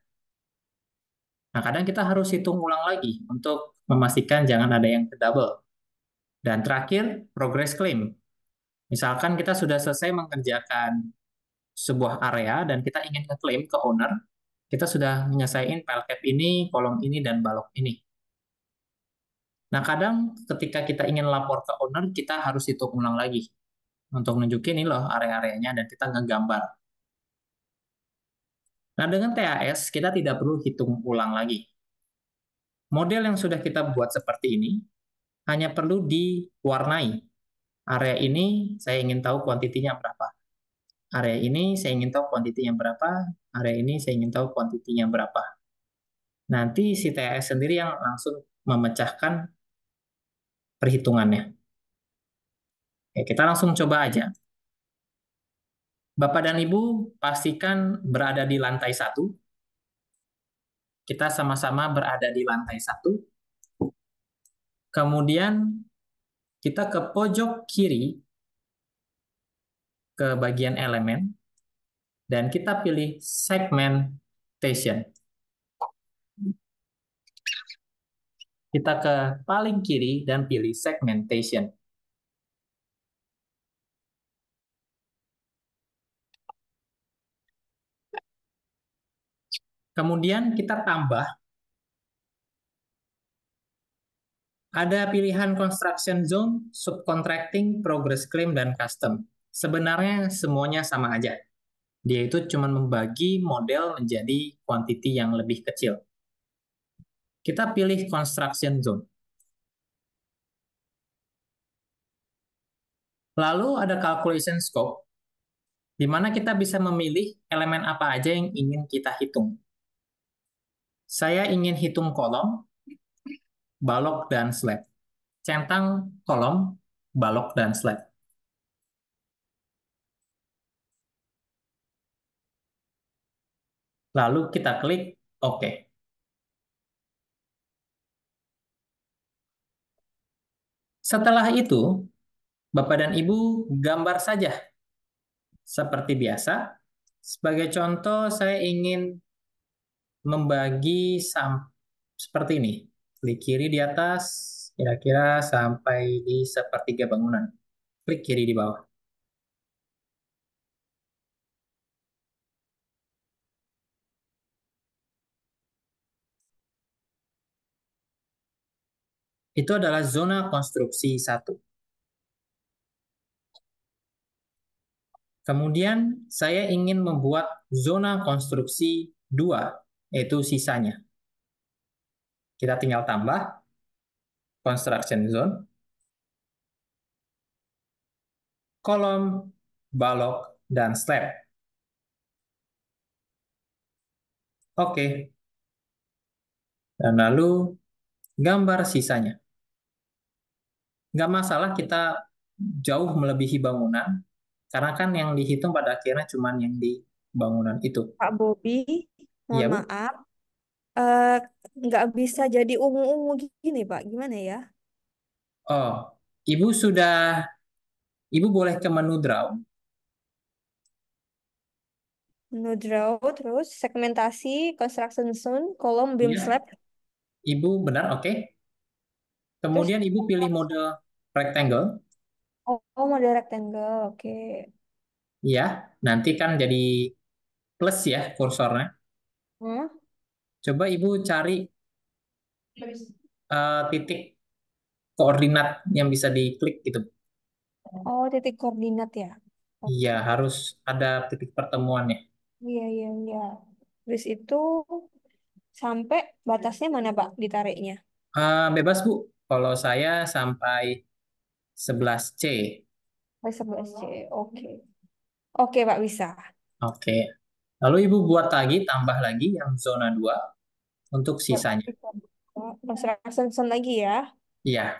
Speaker 1: Nah, kadang kita harus hitung ulang lagi untuk memastikan jangan ada yang double. Dan terakhir, progress claim. Misalkan kita sudah selesai mengerjakan sebuah area dan kita ingin ngeklaim ke owner, Kita sudah menyelesaikan file cap ini, kolom ini, dan balok ini. Nah, kadang ketika kita ingin lapor ke owner, kita harus hitung ulang lagi untuk nunjukin ini loh area-areanya dan kita ngegambar. Nah, dengan TAS, kita tidak perlu hitung ulang lagi. Model yang sudah kita buat seperti ini hanya perlu diwarnai. Area ini saya ingin tahu kuantitinya berapa. Area ini saya ingin tahu kuantitinya berapa. Area ini saya ingin tahu kuantitinya berapa. Nanti si TAS sendiri yang langsung memecahkan perhitungannya. Oke, kita langsung coba aja. Bapak dan Ibu pastikan berada di lantai 1. Kita sama-sama berada di lantai 1. Kemudian kita ke pojok kiri, ke bagian elemen, dan kita pilih segmentation. Kita ke paling kiri dan pilih segmentation. Kemudian kita tambah, ada pilihan construction zone, subcontracting, progress claim, dan custom. Sebenarnya semuanya sama aja. Dia itu cuma membagi model menjadi quantity yang lebih kecil. Kita pilih construction zone. Lalu ada calculation scope, di mana kita bisa memilih elemen apa aja yang ingin kita hitung. Saya ingin hitung kolom, balok, dan slab. Centang kolom, balok, dan slab. Lalu kita klik OK. Setelah itu, Bapak dan Ibu gambar saja. Seperti biasa, sebagai contoh saya ingin membagi seperti ini. Klik kiri di atas, kira-kira sampai di sepertiga bangunan. Klik kiri di bawah. Itu adalah zona konstruksi 1. Kemudian saya ingin membuat zona konstruksi 2, yaitu sisanya. Kita tinggal tambah construction zone, kolom, balok, dan slab. Oke. Dan lalu gambar sisanya. Nggak masalah kita jauh melebihi bangunan, karena kan yang dihitung pada akhirnya cuma yang di bangunan itu.
Speaker 3: Pak Bobi,
Speaker 1: Iya,
Speaker 3: mohon
Speaker 1: Bu.
Speaker 3: maaf, eh, nggak bisa jadi ungu-ungu gini, Pak. Gimana ya?
Speaker 1: Oh, Ibu sudah, Ibu boleh ke menu draw.
Speaker 3: No draw, terus segmentasi, construction zone, kolom, beam
Speaker 1: Iya,
Speaker 3: slab,
Speaker 1: Ibu benar, oke.
Speaker 3: terus
Speaker 1: Kemudian Ibu pilih mode rectangle.
Speaker 3: oh model rectangle, oke.
Speaker 1: Iya, nanti kan jadi plus ya kursornya.
Speaker 3: Hmm?
Speaker 1: Coba Ibu cari titik koordinat yang bisa diklik gitu.
Speaker 3: Oh, titik koordinat ya.
Speaker 1: Iya,
Speaker 3: Oke.
Speaker 1: harus ada titik pertemuannya.
Speaker 3: Iya, iya, iya. Terus itu sampai batasnya mana, Pak, ditariknya?
Speaker 1: Bebas, Bu. Kalau saya sampai 11C.
Speaker 3: Sampai 11C. Oke. Oke, Pak, bisa.
Speaker 1: Oke. Lalu Ibu buat lagi, tambah lagi yang zona 2 untuk sisanya.
Speaker 3: Construction zone lagi ya.
Speaker 1: Iya,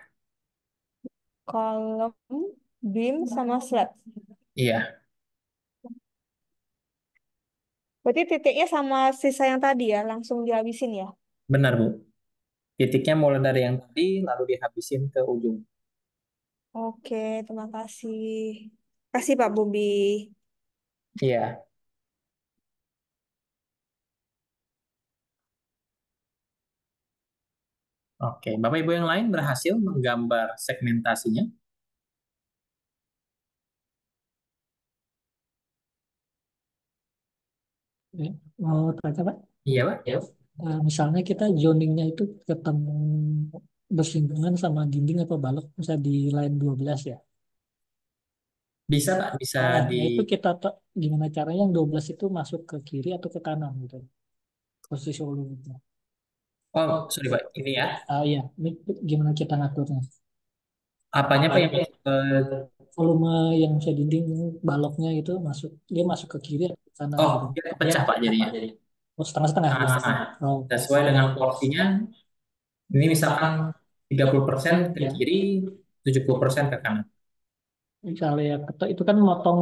Speaker 3: Kolom, beam, sama slab.
Speaker 1: iya.
Speaker 3: Berarti titiknya sama sisa yang tadi ya, langsung dihabisin ya.
Speaker 1: Benar, Bu. Titiknya mulai dari yang tadi, lalu dihabisin ke ujung.
Speaker 3: Oke, terima kasih. Kasih Pak Bobi.
Speaker 1: Iya. Oke. Bapak Ibu yang lain berhasil menggambar segmentasinya.
Speaker 2: Mau tanya Pak?
Speaker 1: Iya, Pak.
Speaker 2: Misalnya kita zoningnya itu ketemu bersinggungan sama dinding atau balok, misalnya di line 12 ya.
Speaker 1: Bisa, Pak. Bisa di...
Speaker 2: Nah, itu kita gimana caranya yang 12 itu masuk ke kiri atau ke kanan gitu. Posisi volumenya.
Speaker 1: Oh, sorry, Pak. Ini ya.
Speaker 2: Iya, ini gimana kita ngaturnya?
Speaker 1: Apanya, Pak, yang masuk ke...
Speaker 2: Volume yang bisa dinding baloknya itu masuk, dia masuk ke kiri atau ke kanan
Speaker 1: Oh,
Speaker 2: gitu.
Speaker 1: dia pecah, Pak, jadinya.
Speaker 2: Oh, setengah-setengah.
Speaker 1: Tengah-tengah.
Speaker 2: Oh,
Speaker 1: Sesuai dengan porsinya, ini misalkan 30% ke
Speaker 2: ya.
Speaker 1: kiri, 70% ke kanan.
Speaker 2: Misalnya ya, itu kan motong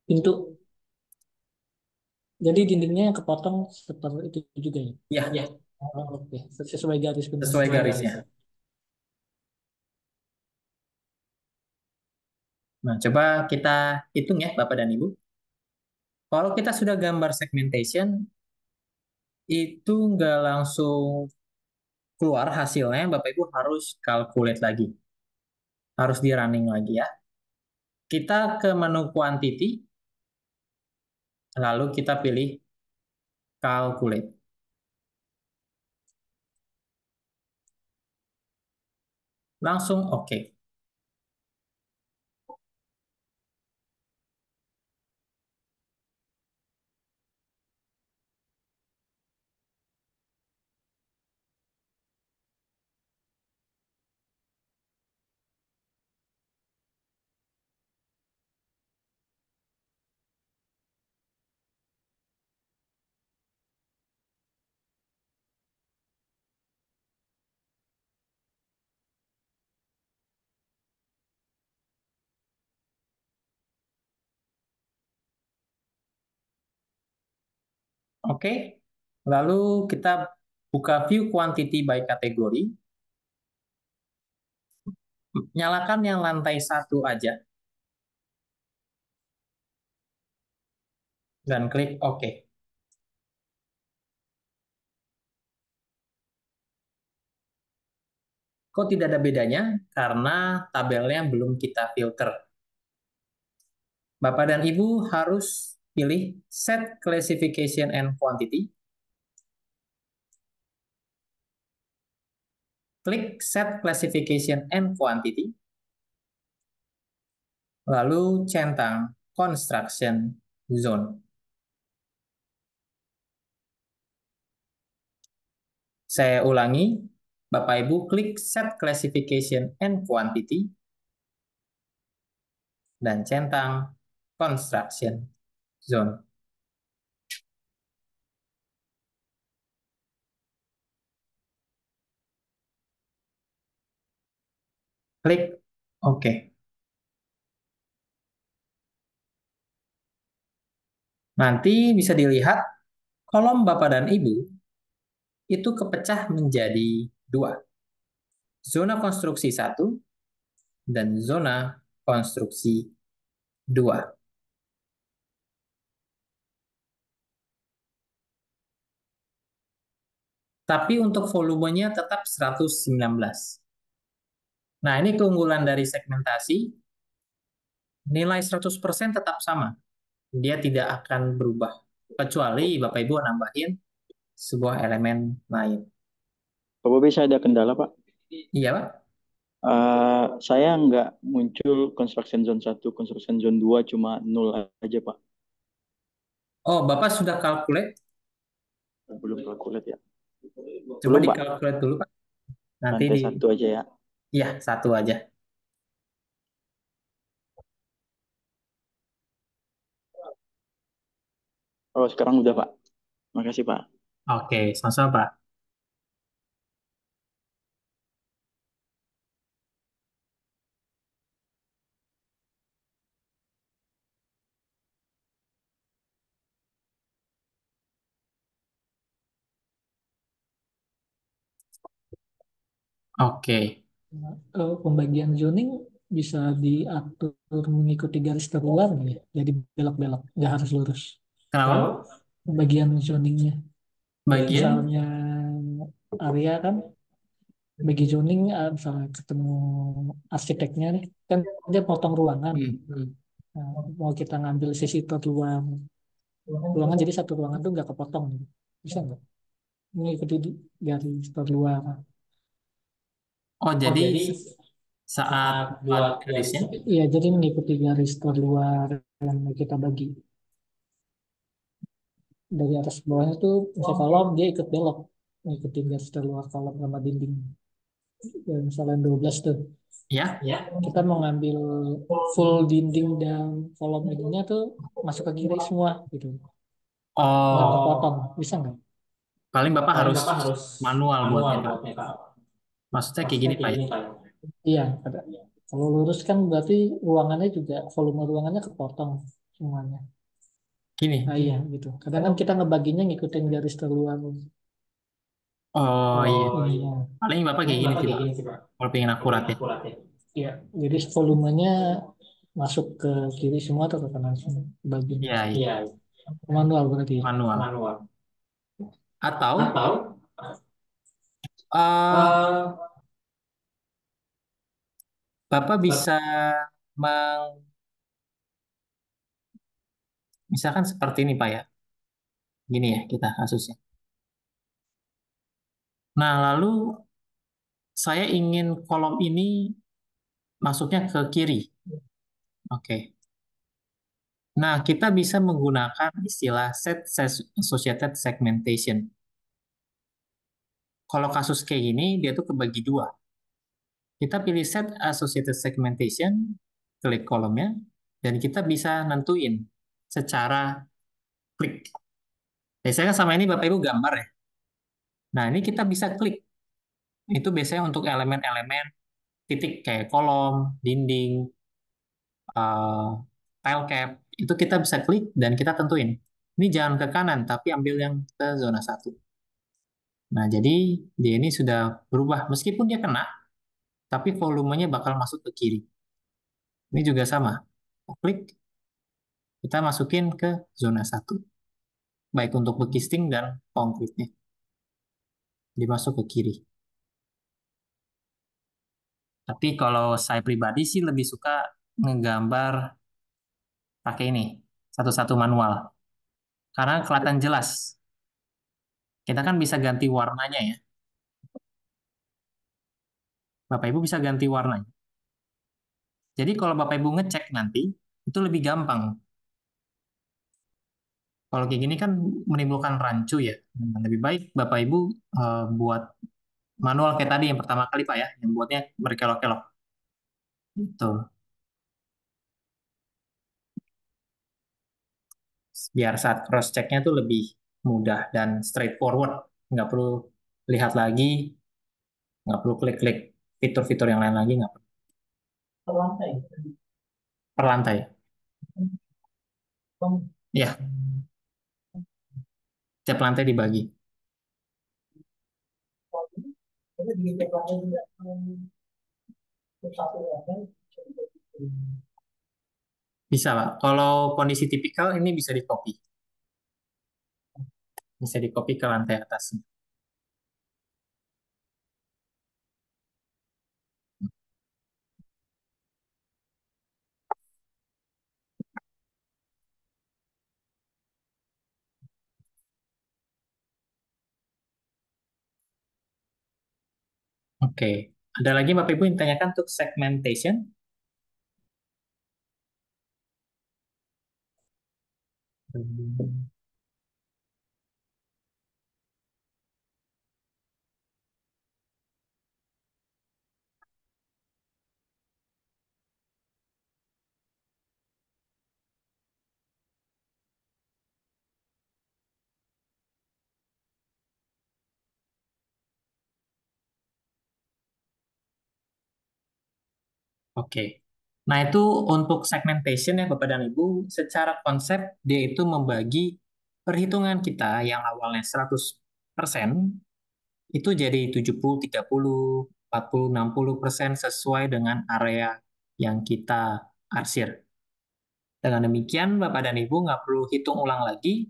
Speaker 2: pintu. Jadi dindingnya yang kepotong seperti itu juga ya.
Speaker 1: Ya,
Speaker 2: Oh, oke. Sesuai garis benar.
Speaker 1: sesuai garisnya. Nah, coba kita hitung ya, Bapak dan Ibu. Kalau kita sudah gambar segmentation, itu nggak langsung keluar hasilnya, Bapak Ibu harus calculate lagi. Harus di running lagi ya. Kita ke menu quantity, lalu kita pilih calculate. Langsung oke. Oke. Lalu kita buka view quantity by kategori. Nyalakan yang lantai 1 aja. Dan klik OK. Kok tidak ada bedanya? Karena tabelnya belum kita filter. Bapak dan Ibu harus pilih Set Classification and Quantity. Klik Set Classification and Quantity. Lalu centang Construction Zone. Saya ulangi, Bapak Ibu klik Set Classification and Quantity dan centang Construction Zone. Klik OK. Nanti bisa dilihat kolom Bapak dan Ibu itu kepecah menjadi 2. Zona konstruksi 1 dan zona konstruksi 2. Tapi untuk volumenya tetap 119. Nah, ini keunggulan dari segmentasi. Nilai 100% tetap sama. Dia tidak akan berubah. Kecuali Bapak Ibu nambahin sebuah elemen lain.
Speaker 5: Pak Bobi, saya ada kendala, Pak.
Speaker 1: Iya, Pak?
Speaker 5: Saya nggak muncul construction zone 1, construction zone 2, cuma 0 aja, Pak.
Speaker 1: Oh, Bapak sudah calculate?
Speaker 5: Belum kalkulat ya.
Speaker 1: Coba
Speaker 5: Belum, Pak.
Speaker 1: dikalkulate dulu, Pak. Nanti
Speaker 5: Lantai 1 aja ya.
Speaker 1: Iya, 1 aja.
Speaker 5: Oh, sekarang udah, Pak. Makasih, Pak.
Speaker 1: Oke, sama-sama, Pak. Oke.
Speaker 2: Pembagian zoning bisa diatur mengikuti garis terluar nggak ya? Jadi belok-belok, nggak harus lurus.
Speaker 1: Kenapa?
Speaker 2: Pembagian zoningnya.
Speaker 1: Bagian?
Speaker 2: Misalnya area kan, bagi zoning misalnya ketemu arsiteknya nih, kan dia potong ruangan.
Speaker 1: Hmm.
Speaker 2: Nah, mau kita ngambil sisi terluar ruangan jadi satu ruangan tuh nggak kepotong gitu. Bisa nggak? Mengikuti garis terluar.
Speaker 1: Oh, jadi saat buat garisnya,
Speaker 2: Iya, jadi mengikuti garis terluar yang kita bagi. Dari atas ke bawahnya tuh, misalnya kolom, dia ikut belok. Mengikuti garis terluar kolom sama dinding. Dan misalnya 12 tuh.
Speaker 1: ya.
Speaker 2: Kita mau ngambil full dinding dan kolom ininya tuh masuk ke kiri semua gitu. Nggak
Speaker 1: Oh,
Speaker 2: kepotong. Bisa nggak?
Speaker 1: paling Bapak harus manual buatnya, Pak. Maksudnya kayak gini, Pak ya.
Speaker 2: Iya, ada. Kalau lurus kan berarti ruangannya juga, volume ruangannya kepotong semuanya.
Speaker 1: Gini.
Speaker 2: Nah iya gitu. Kadang kan kita ngebaginya ngikutin garis terluar.
Speaker 1: Oh iya.
Speaker 2: Ininya.
Speaker 1: Paling Bapak kayak gini sih, Pak. Kalau pengen akurat ya.
Speaker 2: Iya, jadi volumenya masuk ke kiri semua atau ke kanan semua bagian.
Speaker 1: Iya, iya.
Speaker 2: Manual berarti ya.
Speaker 1: Manual. Atau eh Bapak bisa meng, misalkan seperti ini, Pak ya. Gini ya kita kasusnya. Nah, lalu saya ingin kolom ini masuknya ke kiri. Oke. Nah, kita bisa menggunakan istilah associated segmentation. Kalau kasus kayak gini, dia tuh kebagi dua. Kita pilih set associated segmentation, klik kolomnya, dan kita bisa nentuin secara klik. Biasanya sama ini Bapak Ibu gambar ya. Nah, ini kita bisa klik. Itu biasanya untuk elemen-elemen titik kayak kolom, dinding, eh, tile cap. Itu kita bisa klik dan kita tentuin. Ini jangan ke kanan, tapi ambil yang ke zona 1. Nah, jadi dia ini sudah berubah. Meskipun dia kena, tapi volumenya bakal masuk ke kiri. Ini juga sama. Klik, kita masukin ke zona 1. Baik untuk bekisting dan konkritnya. Dimasuk ke kiri. Tapi kalau saya pribadi sih lebih suka ngegambar pakai ini. Satu-satu manual. Karena kelihatan jelas. Kita kan bisa ganti warnanya ya. Bapak Ibu bisa ganti warnanya. Jadi kalau Bapak Ibu ngecek nanti, itu lebih gampang. Kalau kayak gini kan menimbulkan rancu ya. Nah, lebih baik Bapak Ibu buat manual kayak tadi yang pertama kali Pak ya, yang buatnya berkelok-kelok. Itu. Biar saat cross check-nya tuh lebih mudah dan straightforward. Nggak perlu lihat lagi, nggak perlu klik-klik fitur-fitur yang lain lagi, nggak perlu. Per lantai. Ya, tiap lantai dibagi. Bisa Pak. Kalau kondisi tipikal ini bisa di copy. Bisa di copy ke lantai atas. Oke. Ada lagi Bapak Ibu yang tanyakan untuk segmentation? Oke. Nah, itu untuk segmentation ya Bapak dan Ibu, secara konsep dia itu membagi perhitungan kita yang awalnya 100% itu jadi 70, 30, 40, 60% sesuai dengan area yang kita arsir. Dengan demikian, Bapak dan Ibu nggak perlu hitung ulang lagi,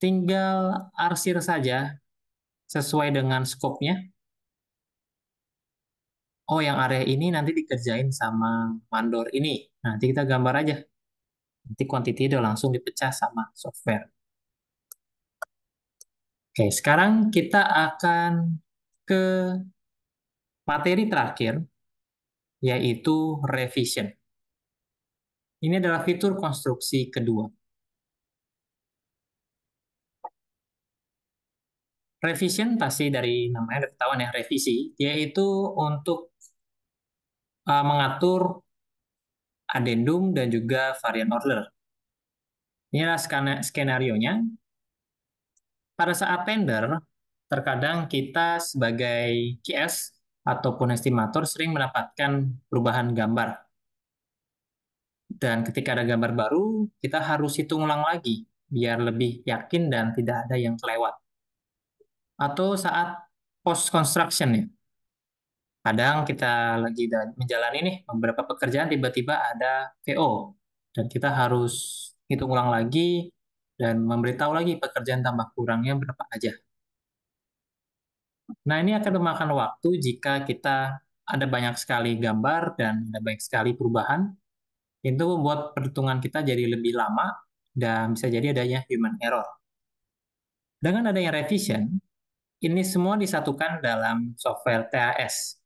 Speaker 1: tinggal arsir saja sesuai dengan skopnya. Oh, yang area ini nanti dikerjain sama mandor ini. Nanti kita gambar aja. Nanti quantity udah langsung dipecah sama software. Oke, sekarang kita akan ke materi terakhir, yaitu revision. Ini adalah fitur konstruksi kedua. Revision pasti dari namanya udah ketahuan ya, revisi, yaitu untuk mengatur addendum dan juga variant order. Ini adalah skenario-nya. Pada saat tender, terkadang kita sebagai QS ataupun estimator sering mendapatkan perubahan gambar. Dan ketika ada gambar baru, kita harus hitung ulang lagi biar lebih yakin dan tidak ada yang kelewat. Atau saat post construction ya. Kadang kita lagi menjalani nih beberapa pekerjaan tiba-tiba ada VO dan kita harus hitung ulang lagi dan memberitahu lagi pekerjaan tambah kurangnya berapa aja. Nah, ini akan memakan waktu jika kita ada banyak sekali gambar dan ada banyak sekali perubahan. Itu membuat perhitungan kita jadi lebih lama dan bisa jadi adanya human error. Dengan adanya revision, ini semua disatukan dalam software TAS.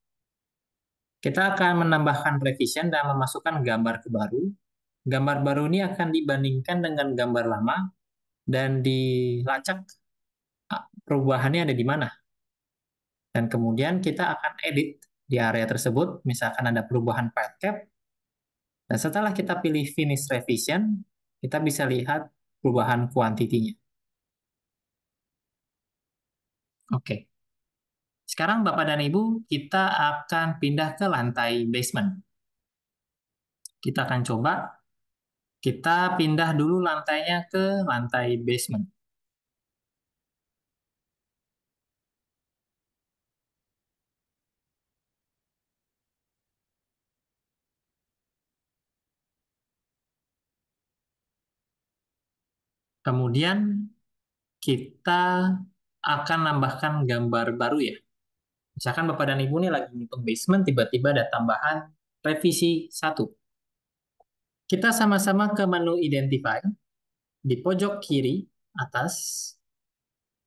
Speaker 1: Kita akan menambahkan revision dan memasukkan gambar baru. Gambar baru ini akan dibandingkan dengan gambar lama dan dilacak perubahannya ada di mana. Dan kemudian kita akan edit di area tersebut, misalkan ada perubahan file cap. Dan setelah kita pilih finish revision, kita bisa lihat perubahan kuantitinya. Oke. Sekarang Bapak dan Ibu, kita akan pindah ke lantai basement. Kita akan coba, kita pindah dulu lantainya ke lantai basement. Kemudian kita akan nambahkan gambar baru ya. Misalkan Bapak dan Ibu nih lagi ngitung basement, tiba-tiba ada tambahan revisi 1. Kita sama-sama ke menu Identify, di pojok kiri atas,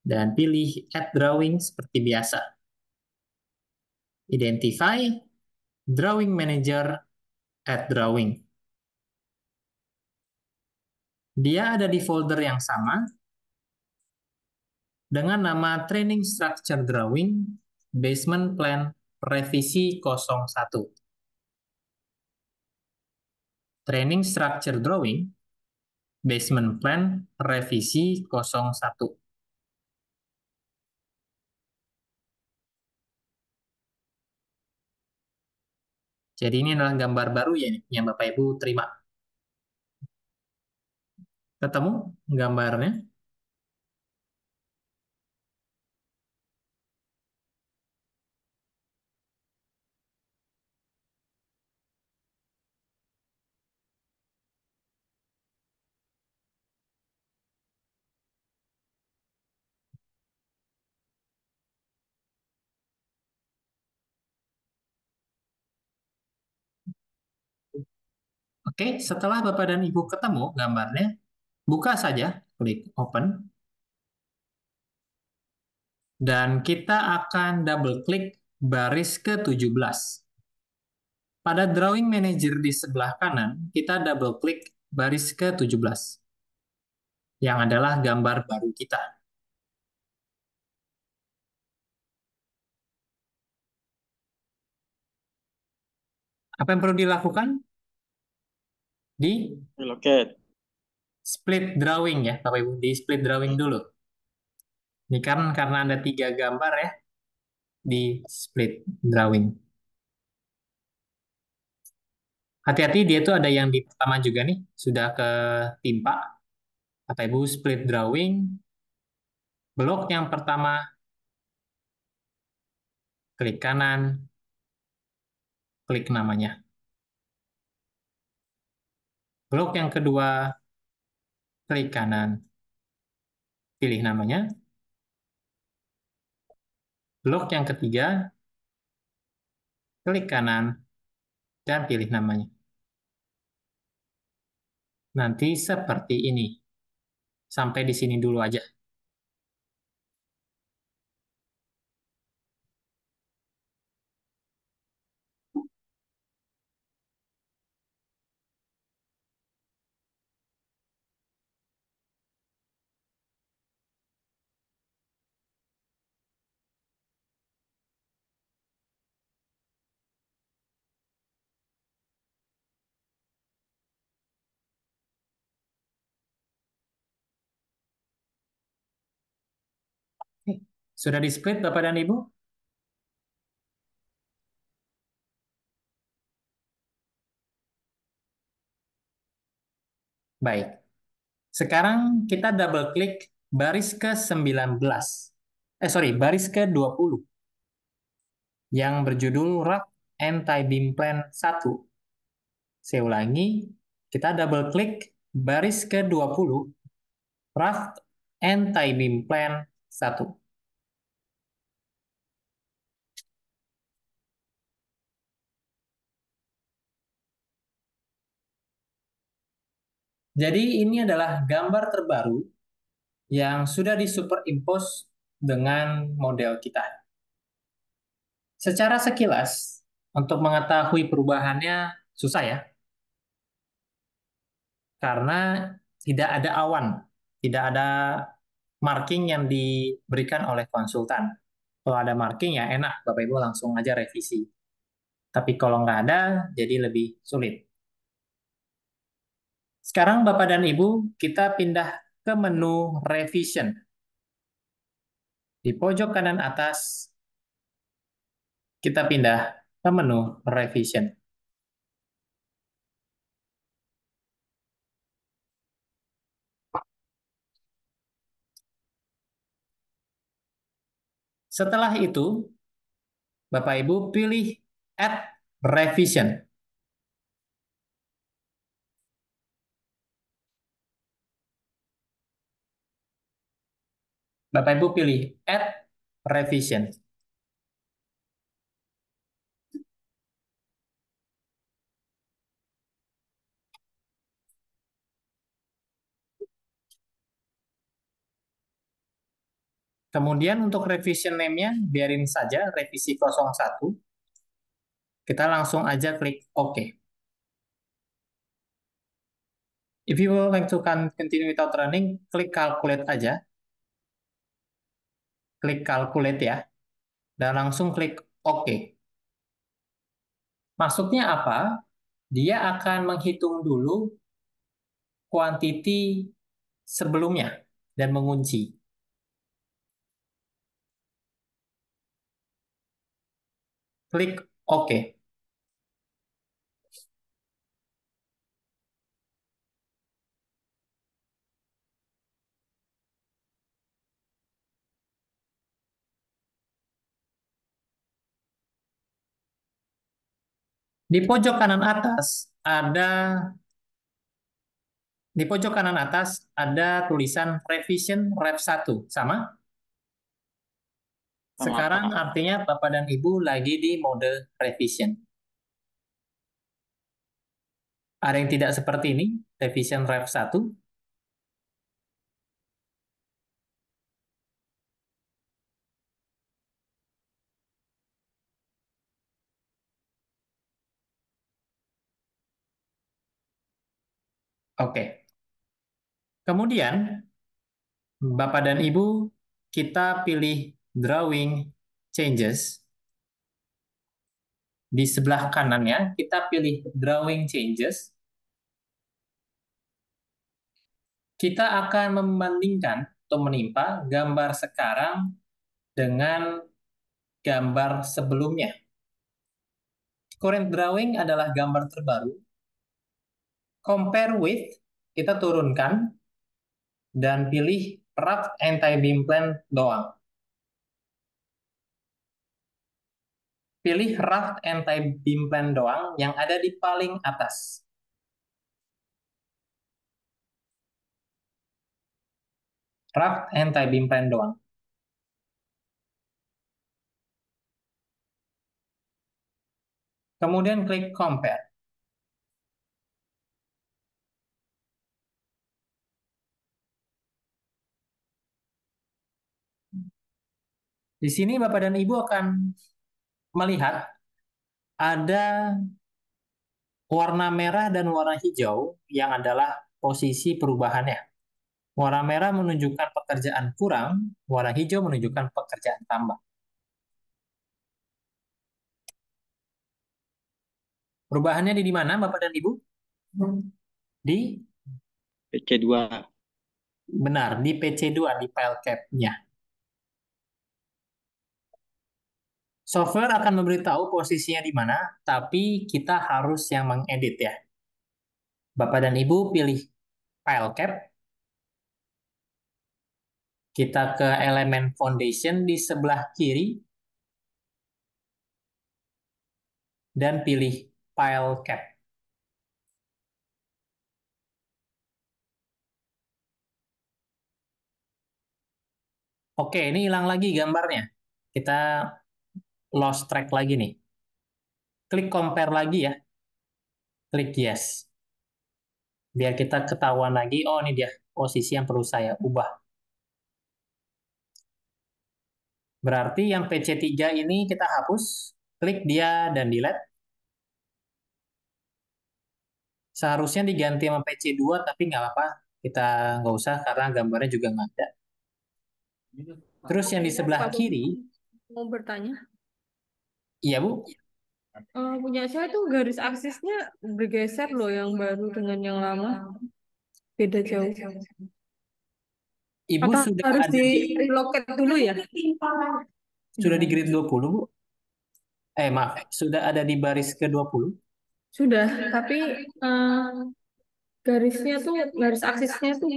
Speaker 1: dan pilih Add Drawing seperti biasa. Identify, Drawing Manager, Add Drawing. Dia ada di folder yang sama, dengan nama Training Structure Drawing, Basement Plan, Revisi 01. Training Structure Drawing, Basement Plan, Revisi 01. Jadi ini adalah gambar baru ya yang Bapak Ibu terima. Ketemu gambarnya? Oke, setelah Bapak dan Ibu ketemu gambarnya, buka saja, klik Open. Dan kita akan double klik baris ke-17. Pada Drawing Manager di sebelah kanan, kita double klik baris ke-17. Yang adalah gambar baru kita. Apa yang perlu dilakukan? Di
Speaker 5: Relocate.
Speaker 1: split drawing ya, Bapak Ibu. Di split drawing dulu. Ini kan karena ada 3 gambar ya, di split drawing. Hati-hati, dia tuh ada yang di pertama juga nih, sudah ketimpa. Bapak Ibu split drawing, blok yang pertama, klik kanan, klik namanya. Blok yang kedua, klik kanan, pilih namanya. Blok yang ketiga, klik kanan, dan pilih namanya. nanti seperti ini. Sampai di sini dulu aja. Oke. Sudah di-split Bapak dan Ibu? Baik. Sekarang kita double klik baris ke-19. Baris ke-20 yang berjudul Raft Anti-Beam Plan 1. Saya ulangi, kita double klik baris ke-20 Raft Anti-Beam Plan 1. Jadi ini adalah gambar terbaru yang sudah disuperimpose dengan model kita. Secara sekilas, untuk mengetahui perubahannya susah ya, karena tidak ada awan, tidak ada marking yang diberikan oleh konsultan. Kalau ada marking ya enak, Bapak Ibu langsung aja revisi. Tapi kalau nggak ada, jadi lebih sulit. Sekarang Bapak dan Ibu, kita pindah ke menu Revision. Di pojok kanan atas, kita pindah ke menu Revision. Setelah itu, Bapak Ibu pilih Add Revision. Bapak Ibu pilih Add Revision. Kemudian untuk revision name-nya, biarin saja revisi 01. Kita langsung aja klik OK. If you would like to continue without running, klik calculate aja. Klik calculate ya. Dan langsung klik OK. Maksudnya apa? Dia akan menghitung dulu quantity sebelumnya dan mengunci. Klik OK. Di pojok kanan atas ada tulisan revision rev 1. Sama? Sekarang artinya Bapak dan Ibu lagi di mode revision. Ada yang tidak seperti ini, revision rev 1. Oke. Kemudian, Bapak dan Ibu, kita pilih drawing changes. Di sebelah kanannya, kita pilih drawing changes. Kita akan membandingkan atau menimpa gambar sekarang dengan gambar sebelumnya. Current drawing adalah gambar terbaru. Compare with, kita turunkan dan pilih Raft Anti-Beam Plan doang. Pilih Raft Anti-Beam Plan doang yang ada di paling atas. Raft Anti-Beam Plan doang. Kemudian klik Compare. Di sini Bapak dan Ibu akan melihat ada warna merah dan warna hijau yang adalah posisi perubahannya. Warna merah menunjukkan pekerjaan kurang, warna hijau menunjukkan pekerjaan tambah. Perubahannya di mana, Bapak dan Ibu? Di
Speaker 5: PC2.
Speaker 1: benar, di PC2, di file cap-nya. Software akan memberitahu posisinya di mana, tapi kita harus yang mengedit ya. Bapak dan Ibu pilih file cap, kita ke elemen foundation di sebelah kiri, dan pilih file cap. Oke, ini hilang lagi gambarnya. Kita lost track lagi nih. Klik compare lagi ya. Klik yes. Biar kita ketahuan lagi, oh ini dia posisi yang perlu saya ubah. Berarti yang PC3 ini kita hapus, klik dia dan delete. Seharusnya diganti sama PC2, tapi nggak apa-apa. Kita nggak usah karena gambarnya juga nggak ada. Terus yang di sebelah
Speaker 3: Pak Bobi,
Speaker 1: kiri,
Speaker 3: mau bertanya.
Speaker 1: iya Bu,
Speaker 3: Punya saya tuh garis aksisnya bergeser loh yang baru dengan yang lama. Beda jauh.
Speaker 1: Ibu
Speaker 3: Apa
Speaker 1: sudah
Speaker 3: harus
Speaker 1: ada
Speaker 3: di
Speaker 1: di
Speaker 3: reloket dulu ya?
Speaker 1: sudah di grid 20 Bu? Maaf, sudah ada di baris ke-20?
Speaker 3: Sudah, tapi garisnya tuh, garis aksisnya tuh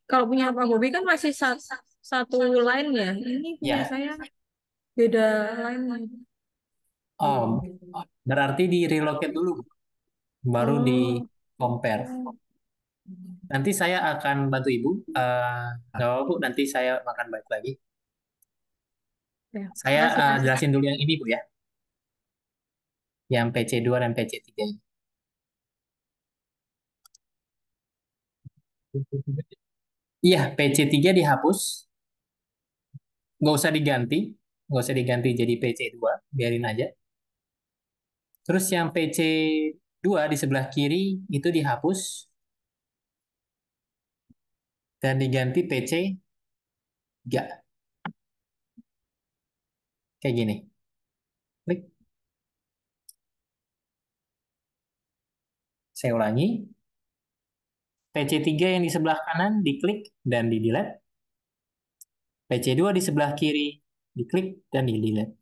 Speaker 3: kalau punya Pak Bobi kan masih satu line ya. Ini punya
Speaker 1: Ya.
Speaker 3: saya beda line.
Speaker 1: Oh, berarti di relocate dulu, Bu. Baru di
Speaker 3: Oh,
Speaker 1: compare. Nanti saya akan bantu Ibu. Nggak apa-apa, Bu, nanti saya akan balik lagi.
Speaker 3: ya.
Speaker 1: Saya
Speaker 3: Makasih, Mas.
Speaker 1: jelasin dulu yang ini, Bu ya. Yang PC2 dan PC3 ini. Iya, PC3 dihapus. Nggak usah diganti. Nggak usah diganti jadi PC2. Biarin aja. Terus yang PC2 di sebelah kiri itu dihapus. Dan diganti PC3. Kayak gini. Klik. Saya ulangi. PC3 yang di sebelah kanan diklik dan di delete. PC2 di sebelah kiri diklik dan di delete.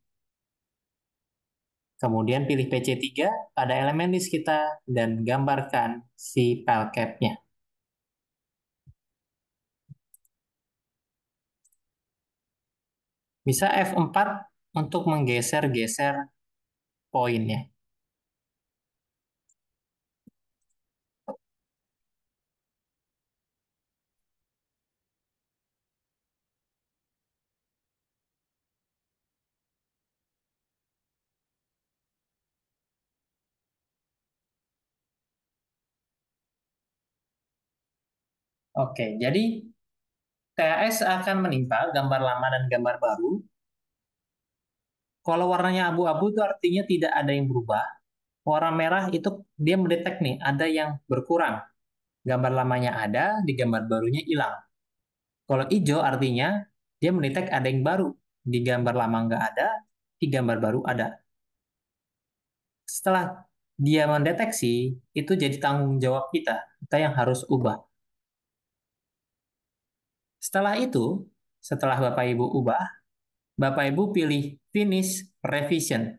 Speaker 1: Kemudian pilih PC3 pada elemen list kita dan gambarkan si file cap-nya. Bisa F4 untuk menggeser-geser poinnya. Oke, jadi TAS akan menimpa gambar lama dan gambar baru. Kalau warnanya abu-abu itu artinya tidak ada yang berubah. Warna merah itu dia mendetek nih, ada yang berkurang. Gambar lamanya ada, di gambar barunya hilang. Kalau hijau artinya dia mendetek ada yang baru. Di gambar lama nggak ada, di gambar baru ada. Setelah dia mendeteksi, itu jadi tanggung jawab kita. Kita yang harus ubah. Setelah itu, setelah Bapak Ibu ubah, Bapak Ibu pilih finish revision.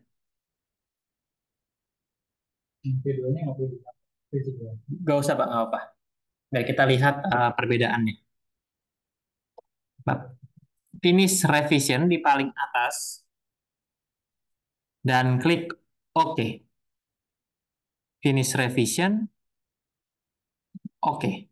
Speaker 4: Videonya nggak boleh video.
Speaker 1: Gak usah Pak, nggak apa-apa. Biar kita lihat perbedaannya. Finish revision di paling atas dan klik OK. Finish revision, OK.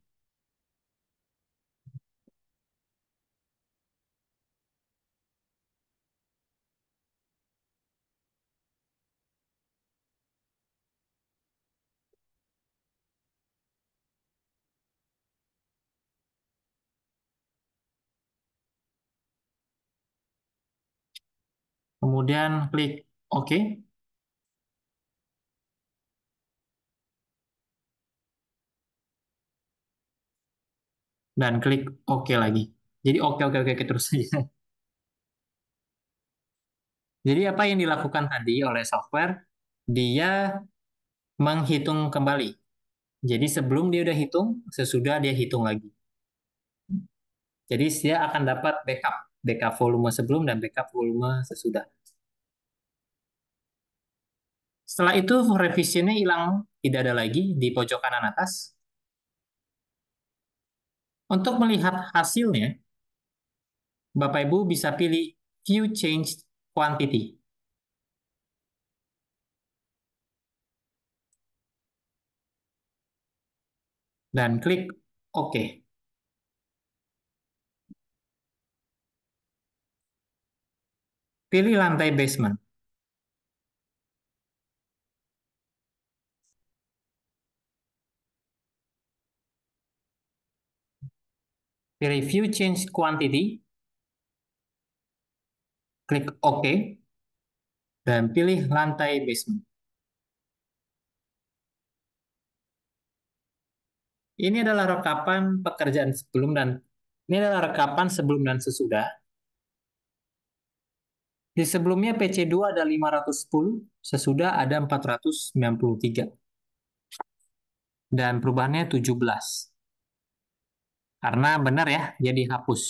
Speaker 1: Kemudian klik OK. Dan klik OK lagi. Jadi OK, OK, OK terus saja. Jadi apa yang dilakukan tadi oleh software, dia menghitung kembali. Jadi sebelum dia udah hitung, sesudah dia hitung lagi. Jadi dia akan dapat backup. Backup volume sebelum dan backup volume sesudah. Setelah itu revisinya hilang, tidak ada lagi di pojok kanan atas. Untuk melihat hasilnya, Bapak Ibu bisa pilih View Change Quantity. Dan klik OK. Pilih lantai basement. Pilih View Change Quantity. Klik OK. Dan pilih lantai basement. Ini adalah rekapan pekerjaan sebelum dan ini adalah rekapan sebelum dan sesudah. Di sebelumnya PC2 ada 510, sesudah ada 493. Dan perubahannya 17. Karena benar ya, dia dihapus.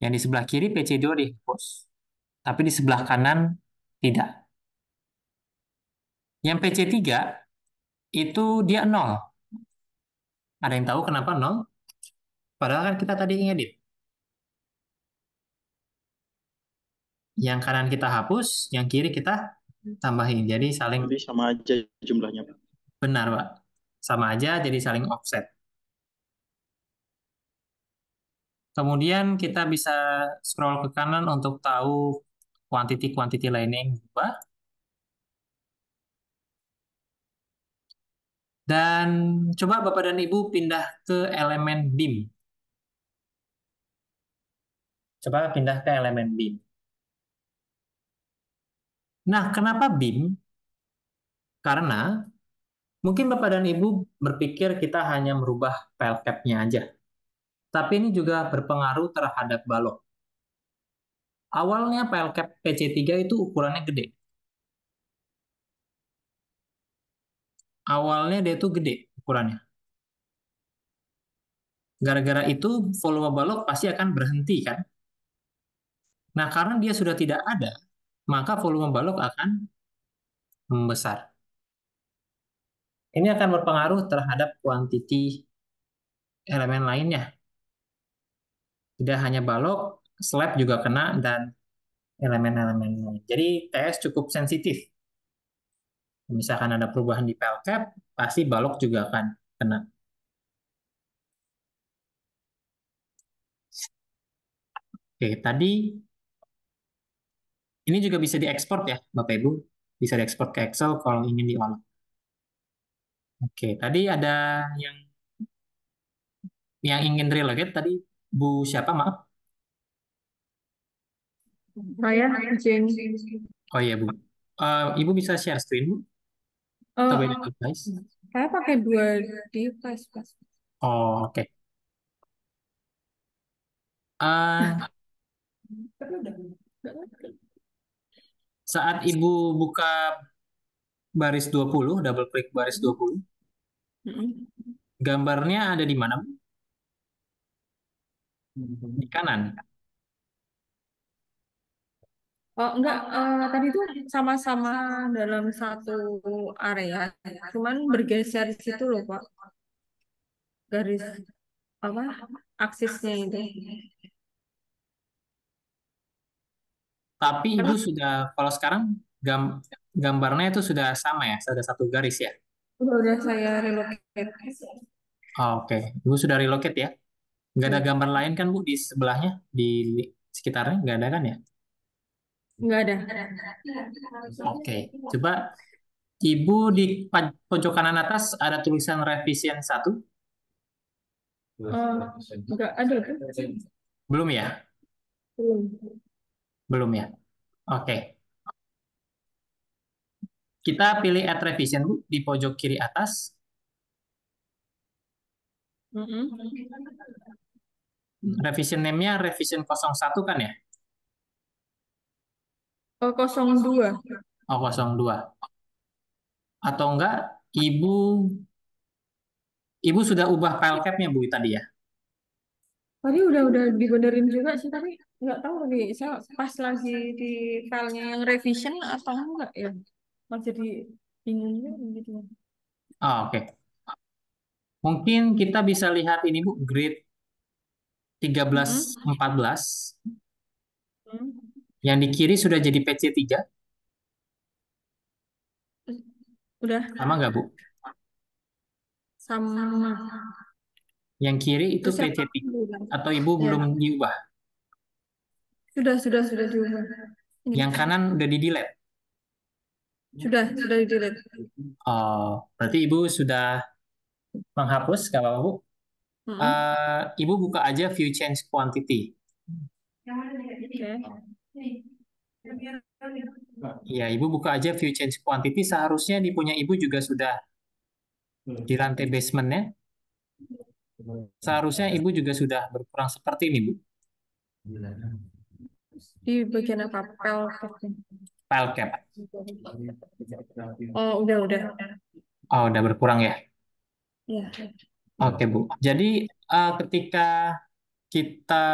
Speaker 1: Yang di sebelah kiri PC2 dihapus. Tapi di sebelah kanan tidak. Yang PC3 itu dia 0. Ada yang tahu kenapa 0? Padahal kan kita tadi ngedit. Yang kanan kita hapus, yang kiri kita tambahin. Jadi saling
Speaker 5: Jadi sama aja jumlahnya, Pak.
Speaker 1: benar, Pak. Sama aja, jadi saling offset. Kemudian kita bisa scroll ke kanan untuk tahu quantity-quantity lainnya yang berubah. Dan coba Bapak dan Ibu pindah ke elemen BIM. Coba pindah ke elemen BIM. Nah, kenapa BIM? Karena mungkin Bapak dan Ibu berpikir kita hanya merubah file cap-nya aja. Tapi ini juga berpengaruh terhadap balok. Awalnya file cap PC3 itu ukurannya gede. Awalnya dia tuh gede ukurannya. Gara-gara itu volume balok pasti akan berhenti kan? Nah, karena dia sudah tidak ada, maka volume balok akan membesar. Ini akan berpengaruh terhadap kuantiti elemen lainnya. Tidak hanya balok, slab juga kena, dan elemen-elemen lain. Jadi TS cukup sensitif. Misalkan ada perubahan di file cap, pasti balok juga akan kena. Oke, tadi ini juga bisa diekspor ya, Bapak Ibu. Bisa diekspor ke Excel kalau ingin diolah. Oke, tadi ada yang ingin relocate tadi Bu siapa, maaf?
Speaker 3: Saya Jane.
Speaker 1: Oh iya, Bu. Ibu bisa share screen, Bu? Atau beda
Speaker 3: Eh,
Speaker 1: device?
Speaker 3: saya pakai dua device, Pak.
Speaker 1: Oh, oke. Eh, saat Ibu buka baris 20, double klik baris 20,
Speaker 3: Mm-mm.
Speaker 1: gambarnya ada di mana, Bu? Di kanan.
Speaker 3: Oh, enggak, tadi itu sama-sama dalam satu area, cuman bergeser di situ loh, Pak. Garis apa? Aksisnya itu.
Speaker 1: Tapi Ibu
Speaker 3: Tapi
Speaker 1: sudah, kalau sekarang gambarnya itu sudah sama ya, sudah satu garis ya?
Speaker 3: udah saya relocate.
Speaker 1: Oh, oke. Ibu sudah relocate ya? Nggak ada
Speaker 3: Ya,
Speaker 1: gambar lain kan, Bu, di sebelahnya, di sekitarnya? Nggak ada kan ya?
Speaker 3: enggak ada.
Speaker 1: Oke. Coba Ibu di pojok kanan atas ada tulisan revision 1.
Speaker 3: Enggak ada tuh.
Speaker 1: Belum ya?
Speaker 3: Belum.
Speaker 1: Belum ya? Oke. Kita pilih add revision, Bu, di pojok kiri atas.
Speaker 3: Mm-mm.
Speaker 1: Revision name-nya revision 01 kan ya?
Speaker 3: Oh, 02.
Speaker 1: Oh, 02. Atau enggak, Ibu Ibu sudah ubah file cap-nya, Bu, tadi ya?
Speaker 3: Tadi udah dibenerin juga sih, tapi nggak tahu nih. Saya pas lagi di filenya yang revision atau enggak ya. Masih jadi bingung juga gitu.
Speaker 1: Oh, oke. Mungkin kita bisa lihat ini, Bu, grid
Speaker 3: Mm-mm.
Speaker 1: 13-14.
Speaker 3: Mm.
Speaker 1: Yang di kiri sudah jadi PC3.
Speaker 3: Udah
Speaker 1: Sama nggak, Bu?
Speaker 3: sama.
Speaker 1: Yang kiri itu
Speaker 3: Terus yang
Speaker 1: PC3.
Speaker 3: udah.
Speaker 1: Atau Ibu
Speaker 3: Ya,
Speaker 1: belum diubah?
Speaker 3: sudah diubah. Ini
Speaker 1: Yang kanan udah di-delete?
Speaker 3: sudah di delete.
Speaker 1: Oh, berarti Ibu sudah menghapus, nggak apa-apa, Bu. Ibu buka aja view change quantity.
Speaker 3: Oke.
Speaker 1: Ya, Ibu buka aja view change quantity. Seharusnya di punya Ibu juga sudah di lantai basementnya. Seharusnya Ibu juga sudah berkurang seperti ini, Bu.
Speaker 3: Di bagian apa? Pel.
Speaker 1: File cap.
Speaker 3: Oh, udah.
Speaker 1: Oh, udah berkurang ya.
Speaker 3: Ya.
Speaker 1: Oke, Bu. Jadi, ketika kita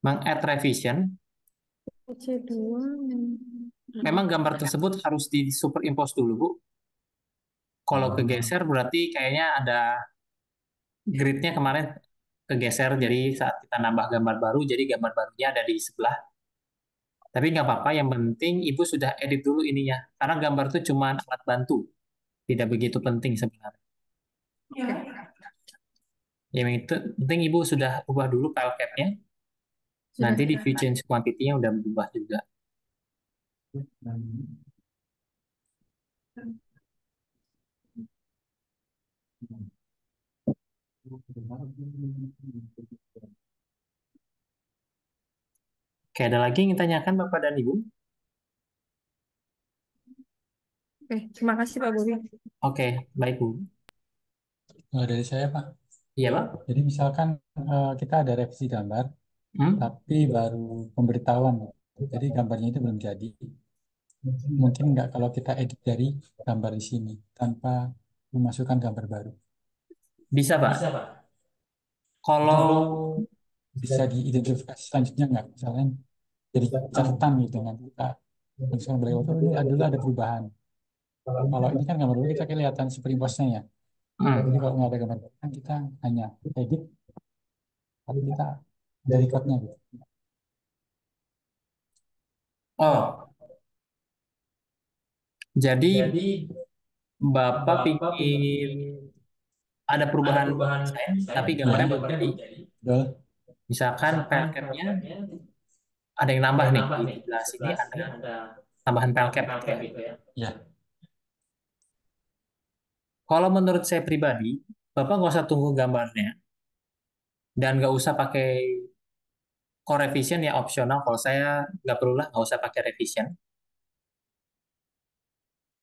Speaker 1: meng-add revision,
Speaker 3: C2.
Speaker 1: memang gambar tersebut harus di superimpose dulu, Bu. Kalau kegeser berarti kayaknya ada gridnya kemarin kegeser, jadi saat kita nambah gambar baru, jadi gambar barunya ada di sebelah. Tapi nggak apa-apa, yang penting Ibu sudah edit dulu ininya. Karena gambar itu cuma alat bantu, tidak begitu penting sebenarnya. Yang itu penting Ibu sudah ubah dulu file cap-nya, nanti di view change quantity-nya udah berubah juga. Oke, ada lagi yang ingin tanyakan Bapak dan Ibu?
Speaker 3: Terima kasih Pak Bobi.
Speaker 1: Oke, baik Bu.
Speaker 4: Dari saya, Pak.
Speaker 1: Iya Pak?
Speaker 4: Jadi misalkan kita ada revisi gambar,
Speaker 1: Hmm?
Speaker 4: tapi baru pemberitahuan. Jadi gambarnya itu belum jadi. Mungkin nggak kalau kita edit dari gambar di sini tanpa memasukkan gambar baru.
Speaker 1: Bisa Pak. Kalau
Speaker 4: Bisa diidentifikasi selanjutnya nggak? Misalnya jadi catatan gitu nanti kita misalkan beli oh ini dulu ada perubahan. Kalau ini kan gambar dulu kita kelihatan superimpose-nya ya. Jadi kalau nggak ada gambar baru kan kita hanya edit, tapi kita dari code-nya gitu.
Speaker 1: Oh, jadi Bapak pikir ada perubahan desain, tapi gambarnya belum jadi.
Speaker 4: Betul?
Speaker 1: Misalkan file cap-nya ada yang nambah nih, di sebelah sini ada tambahan file cap gitu ya.
Speaker 4: Ya.
Speaker 1: Kalau menurut saya pribadi, Bapak nggak usah tunggu gambarnya, dan nggak usah pakai core revision ya, opsional. Kalau saya nggak perlu lah, nggak usah pakai revision.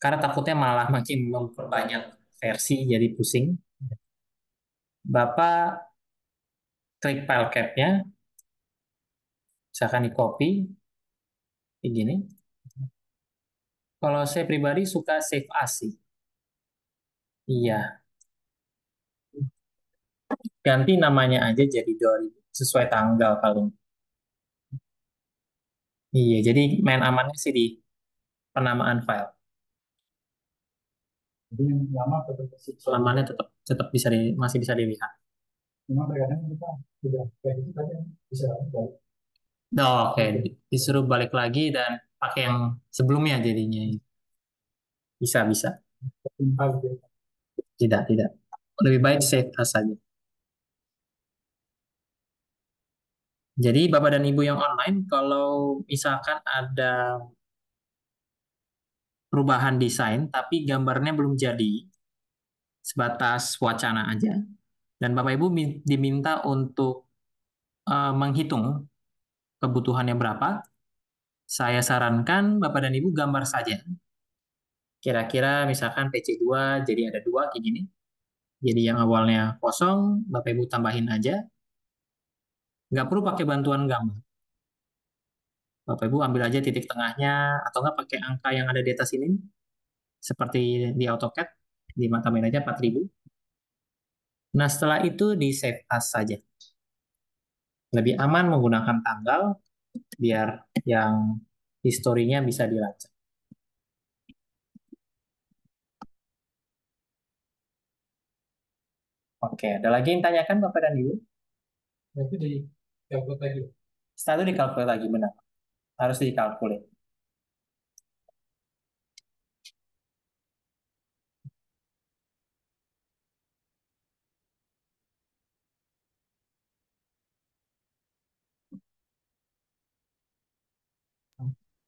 Speaker 1: Karena takutnya malah makin memperbanyak versi, jadi pusing. Bapak klik file cap-nya, misalkan di copy, kayak gini. Kalau saya pribadi suka save as sih. Iya, ganti namanya aja jadi 2000, sesuai tanggal paling. Iya, jadi main amannya sih di penamaan file.
Speaker 4: Jadi yang lama tetap
Speaker 1: Lamannya tetap tetap bisa masih bisa dilihat.
Speaker 4: cuma terkadang kita sudah kayak gitu tapi bisa balik.
Speaker 1: Oh, oke, disuruh balik lagi dan pakai yang sebelumnya jadinya. Bisa, bisa.
Speaker 4: Timpal gitu.
Speaker 1: Tidak, tidak. Lebih baik save as saja. Jadi Bapak dan Ibu yang online, kalau misalkan ada perubahan desain, tapi gambarnya belum jadi, sebatas wacana aja, dan Bapak Ibu diminta untuk menghitung kebutuhannya berapa, Saya sarankan Bapak dan Ibu gambar saja. Kira-kira misalkan PC2 jadi ada dua kayak gini. Jadi yang awalnya kosong, Bapak Ibu tambahin aja. Nggak perlu pakai bantuan gambar. Bapak Ibu ambil aja titik tengahnya, atau nggak pakai angka yang ada di atas ini. Seperti di AutoCAD, tambahin aja 4000. Nah, setelah itu di save as saja. Lebih aman menggunakan tanggal, biar yang historinya bisa dilacak. Oke, ada lagi yang tanyakan Bapak dan Ibu?
Speaker 2: Berarti di calculate lagi.
Speaker 1: Setelah itu dikalkulasi lagi, benar. Harus dikalkulasi.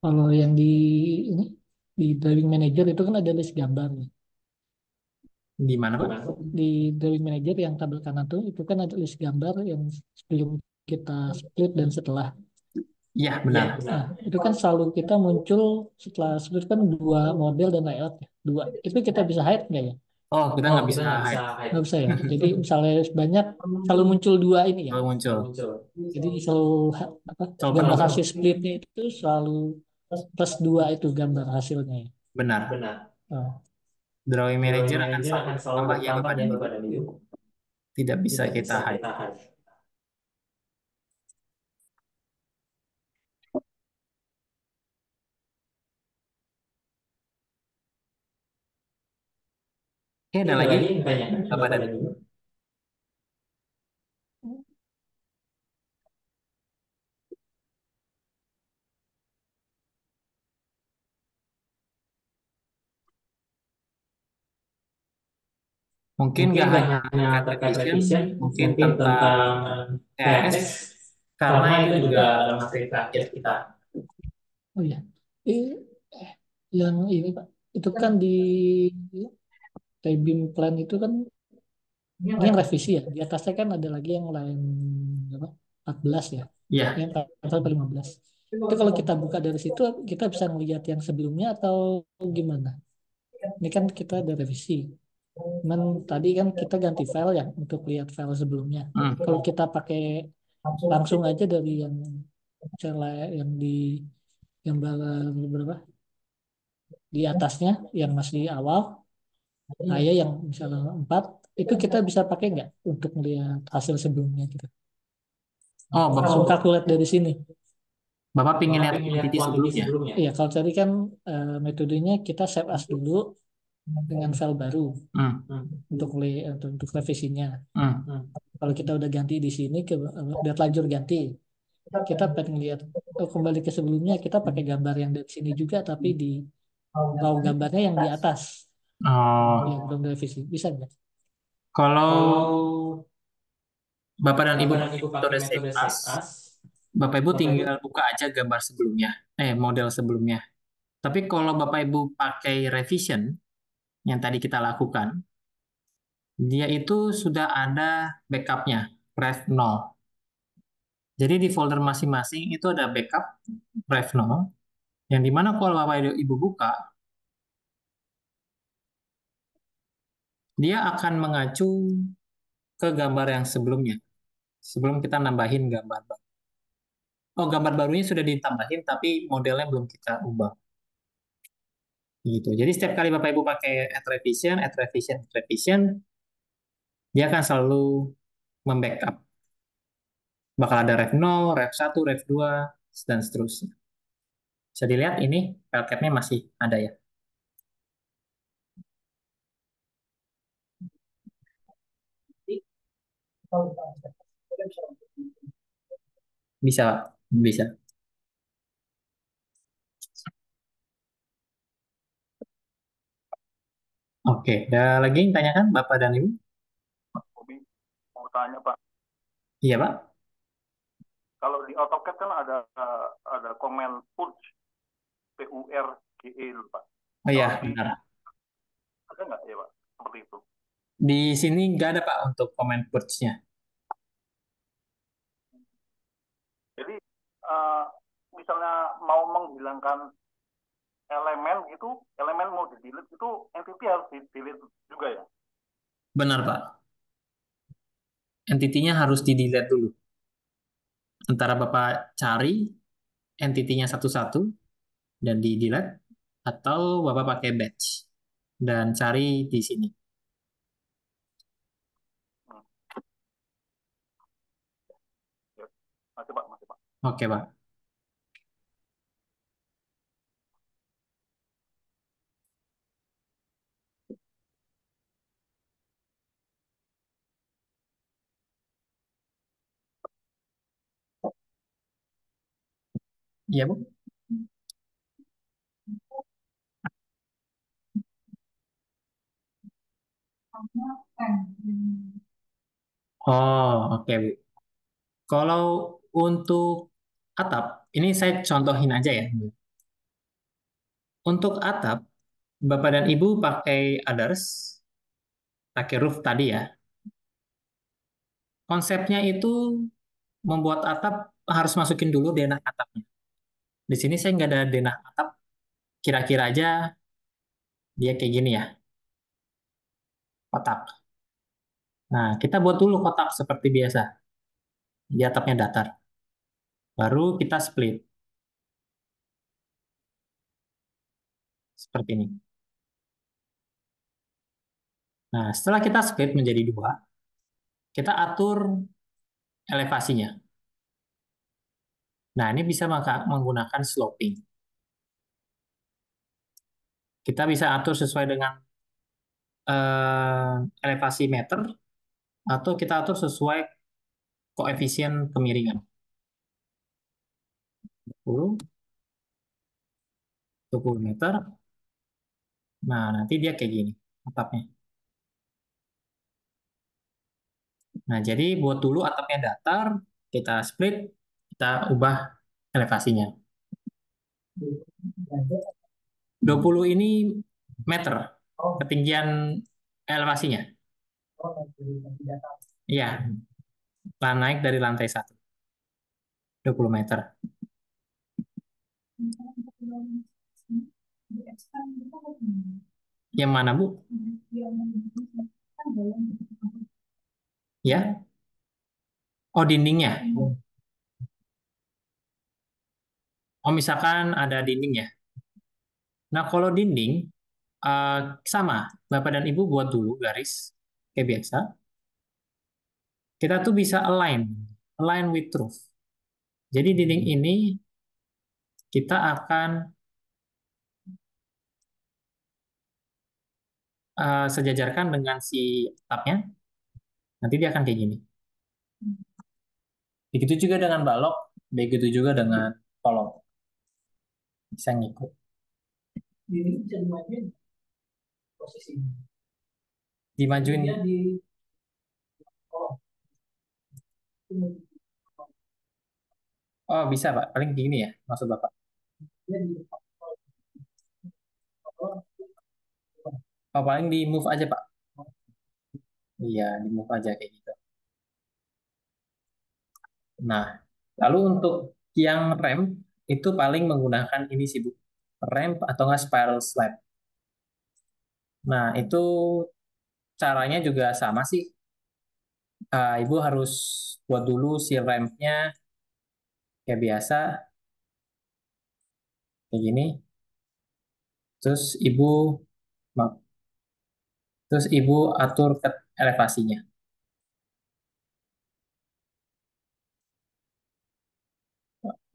Speaker 2: Kalau yang di ini di drawing manager itu kan ada list gambar nih.
Speaker 1: Di mana, Pak?
Speaker 2: Di drawing manager yang tabel kanan tuh itu kan ada list gambar yang sebelum kita split dan setelah.
Speaker 1: Iya, benar.
Speaker 2: Nah, itu kan selalu kita muncul setelah split kan dua model dan layout ya. Dua. Itu kita bisa hide nggak ya?
Speaker 1: Oh, kita nggak bisa hide.
Speaker 2: Nggak bisa ya. Jadi misalnya banyak selalu muncul dua ini ya.
Speaker 1: Kalau muncul.
Speaker 2: Jadi selalu apa,
Speaker 1: Selalu
Speaker 2: gambar
Speaker 1: penuh.
Speaker 2: hasil splitnya itu selalu plus dua itu gambar hasilnya ya.
Speaker 1: Benar.
Speaker 2: Oh.
Speaker 1: Drawing manager akan selalu tambah ya Bapak dan Ibu. Tidak bisa kita hide. Oke, ada lagi Bapak dan Ibu? Mungkin nggak hanya terkait revision, mungkin tentang TS, karena itu juga ada materi terakhir kita.
Speaker 2: Oh iya. Eh, yang ini Pak, itu kan di T-beam plan itu kan ini yang revisi ya. Di atasnya kan ada lagi yang lain apa? 14 ya.
Speaker 1: Iya,
Speaker 2: Yang 14 atau 15. Itu kalau kita buka dari situ kita bisa melihat yang sebelumnya atau gimana? Ini kan kita ada revisi. Cuman tadi kan kita ganti file ya untuk lihat file sebelumnya. Kalau kita pakai langsung aja dari yang yang di gambar berapa di atasnya yang masih di awal, nah ya yang misalnya 4 itu kita bisa pakai nggak untuk melihat hasil sebelumnya gitu.
Speaker 1: Oh,
Speaker 2: Langsung kalkulate dari sini.
Speaker 1: Bapak pingin lihat quantity sebelumnya?
Speaker 2: Iya, kalau tadi kan metodenya kita save as dulu dengan file baru untuk revisinya. Kalau kita udah ganti di sini udah telanjur ganti, kita pengen lihat kembali ke sebelumnya kita pakai gambar yang dari sini juga tapi di raw gambarnya yang di atas yang belum direvisi bisa nggak?
Speaker 1: Kalau Bapak dan Ibu pakai metode save as, Bapak Ibu tinggal buka aja gambar sebelumnya, model sebelumnya. Tapi kalau Bapak Ibu pakai revision yang tadi kita lakukan, dia itu sudah ada backupnya, ref 0. Jadi di folder masing-masing itu ada backup ref 0, yang dimana kalau Bapak Ibu buka, dia akan mengacu ke gambar yang sebelumnya, sebelum kita nambahin gambar baru. Oh, gambar barunya sudah ditambahin, tapi modelnya belum kita ubah. Gitu. Jadi setiap kali Bapak Ibu pakai add revision, add revision, add revision, dia akan selalu membackup. Bakal ada ref 0, ref 1, ref 2, dan seterusnya. Bisa dilihat ini pelketnya masih ada ya. Bisa, bisa. Oke, ada lagi yang tanyakan Bapak dan Ibu?
Speaker 6: Hobi mau tanya Pak,
Speaker 1: Iya Pak?
Speaker 6: kalau di AutoCAD kan ada komen purge, PURGE loh Pak.
Speaker 1: Oh iya,
Speaker 6: Kalau di-
Speaker 1: benar.
Speaker 6: Ada nggak ya Pak seperti itu?
Speaker 1: Di sini nggak ada Pak untuk comment purge-nya.
Speaker 6: Jadi eh, misalnya mau menghilangkan elemen gitu, elemen mau di delete itu entity harus di delete juga ya.
Speaker 1: Benar, Pak. Entitinya harus di-delete dulu. Antara Bapak cari entitinya satu-satu dan di-delete, atau Bapak pakai batch dan cari di sini.
Speaker 6: Hmm. Ya. Masih Pak, masih Pak.
Speaker 1: Oke, Pak. Iya, Bu. Oh, oke, Bu. Kalau untuk atap, ini saya contohin aja ya, Bu. Untuk atap, Bapak dan Ibu pakai others, pakai roof tadi ya. Konsepnya itu membuat atap harus masukin dulu denah atapnya. Di sini saya nggak ada denah atap, kira-kira aja dia kayak gini ya, kotak. Nah, kita buat dulu kotak seperti biasa. Di atapnya datar. Baru kita split. Seperti ini. Nah, setelah kita split menjadi dua, kita atur elevasinya. Nah, ini bisa menggunakan sloping. Kita bisa atur sesuai dengan elevasi meter, atau kita atur sesuai koefisien kemiringan. 10, 20 meter. Nah, nanti dia kayak gini atapnya. Nah, jadi buat dulu atapnya datar, kita split, kita ubah elevasinya. 20 ini meter ketinggian elevasinya. Iya, naik dari lantai 1. 20 meter. Yang mana, Bu? Ya? Oh, dindingnya. Oh, misalkan ada dinding ya. Nah, kalau dinding, eh, sama. Bapak dan Ibu buat dulu garis, kayak biasa. Kita tuh bisa align with roof. Jadi dinding ini kita akan sejajarkan dengan si atapnya. Nanti dia akan kayak gini. Begitu juga dengan balok, begitu juga dengan kolom. Bisa ngikut. Ini bisa dimajuin posisinya. Dimajuin. Oh, bisa, Pak. Paling gini ya, maksud Bapak. Oh, paling di move aja, Pak. Iya, di move aja kayak gitu. Nah, lalu untuk yang rem, itu paling menggunakan ini sih, Bu. Rem atau nggak spiral slab. Nah, itu caranya juga sama sih. Ibu harus buat dulu si remnya kayak biasa, kayak gini. Terus ibu, maaf, terus ibu atur ke elevasinya.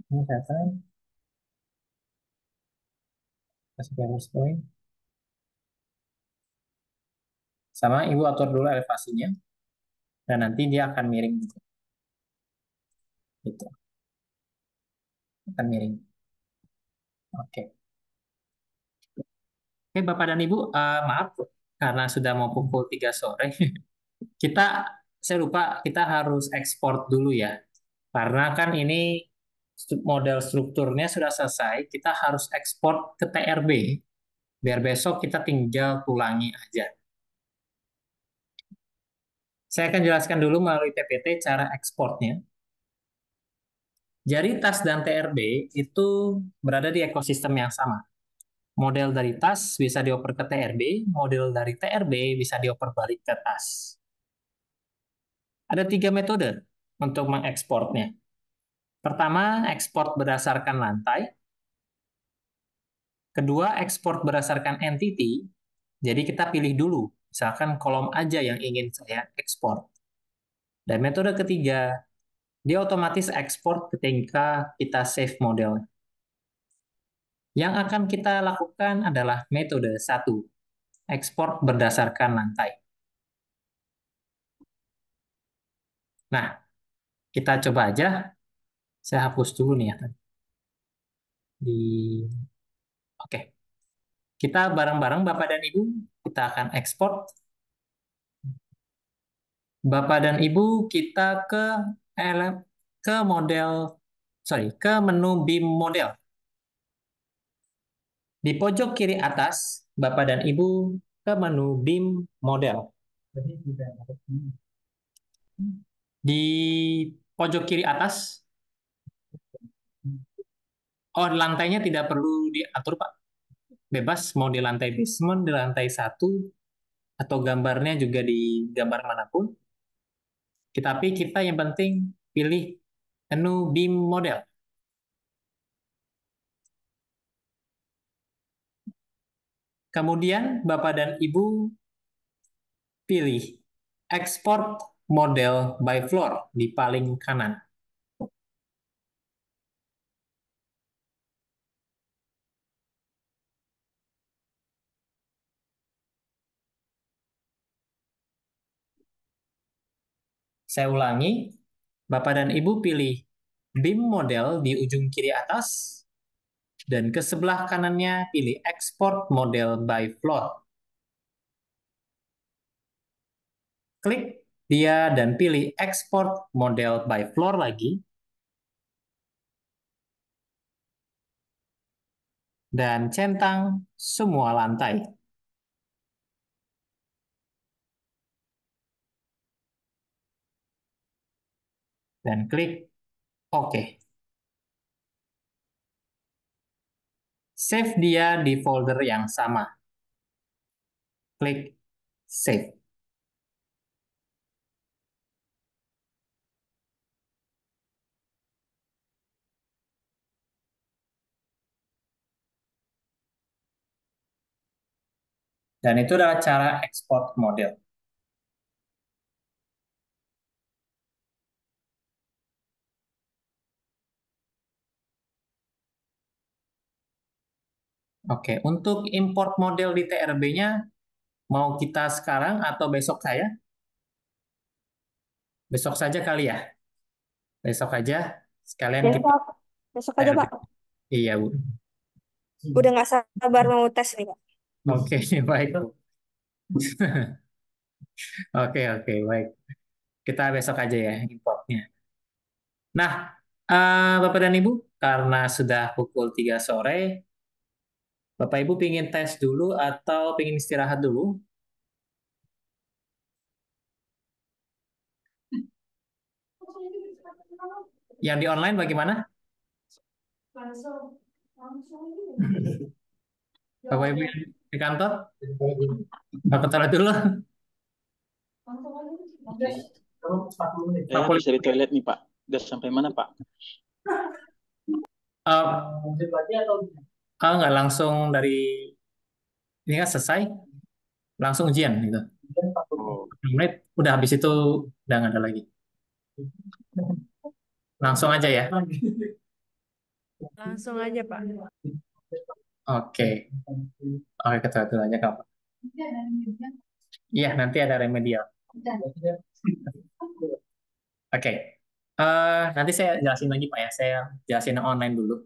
Speaker 1: Ini kelihatan, kasih garis point. Sama ibu atur dulu elevasinya, dan nanti dia akan miring gitu. Gitu. Akan miring. Oke. Oke, Bapak dan Ibu, maaf karena sudah mau pukul 3 sore. Kita, saya lupa, kita harus ekspor dulu ya. Karena kan ini model strukturnya sudah selesai, kita harus ekspor ke TRB. Biar besok kita tinggal tulangi aja. Saya akan jelaskan dulu melalui PPT cara ekspornya. Jadi tas dan TRB itu berada di ekosistem yang sama. Model dari tas bisa dioper ke TRB, model dari TRB bisa dioper balik ke tas. Ada 3 metode untuk mengekspornya. Pertama, ekspor berdasarkan lantai. Kedua, ekspor berdasarkan entity. Jadi kita pilih dulu, misalkan kolom aja yang ingin saya ekspor. Dan metode ketiga, dia otomatis ekspor ketika kita save model. Yang akan kita lakukan adalah metode 1, ekspor berdasarkan lantai. Nah, kita coba aja. Saya hapus dulu nih ya. Oke. Kita bareng-bareng Bapak dan Ibu, kita akan ekspor. Bapak dan Ibu, kita ke menu BIM model. Di pojok kiri atas, Bapak dan Ibu ke menu BIM model. Di pojok kiri atas, lantainya tidak perlu diatur, Pak. Bebas, mau di lantai basement, di lantai 1, atau gambarnya juga di gambar manapun. Tapi kita yang penting pilih menu BIM model. Kemudian Bapak dan Ibu pilih export model by floor di paling kanan. Saya ulangi, Bapak dan Ibu pilih BIM model di ujung kiri atas, dan ke sebelah kanannya pilih export model by floor. Klik dia dan pilih export model by floor lagi. Dan centang semua lantai. Dan klik OK. Save dia di folder yang sama. Klik Save. Dan itu adalah cara ekspor model. Oke, untuk import model di TRB-nya, mau kita sekarang atau besok saya? Besok saja kali ya? Besok aja, sekalian kita
Speaker 7: Besok aja,
Speaker 1: TRB.
Speaker 7: Pak.
Speaker 1: Iya, Bu.
Speaker 7: Udah nggak sabar mau tes nih, Pak.
Speaker 1: Oke, baik. Oke, baik. Kita besok aja ya importnya. Nah, Bapak dan Ibu, karena sudah pukul 3 sore, Bapak Ibu pingin tes dulu atau pingin istirahat dulu? Yang di online bagaimana? Bapak Ibu di kantor? Bapak taruh dulu.
Speaker 5: Saya habis dari toilet nih, Pak. Udah sampai mana, Pak?
Speaker 1: Nggak langsung dari ini kan selesai, langsung ujian gitu.
Speaker 5: Oh.
Speaker 1: 10 menit, udah habis itu udah nggak ada lagi. Langsung aja ya.
Speaker 3: Langsung aja, Pak.
Speaker 1: Oke, kita atur aja Kak. Iya, nanti ada remedial. Oke. Nanti saya jelasin lagi Pak ya. Saya jelasin online dulu.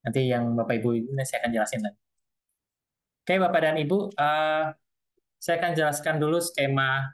Speaker 1: Nanti yang Bapak Ibu ini saya akan jelasin lagi. Oke, Bapak dan Ibu, saya akan jelaskan dulu skema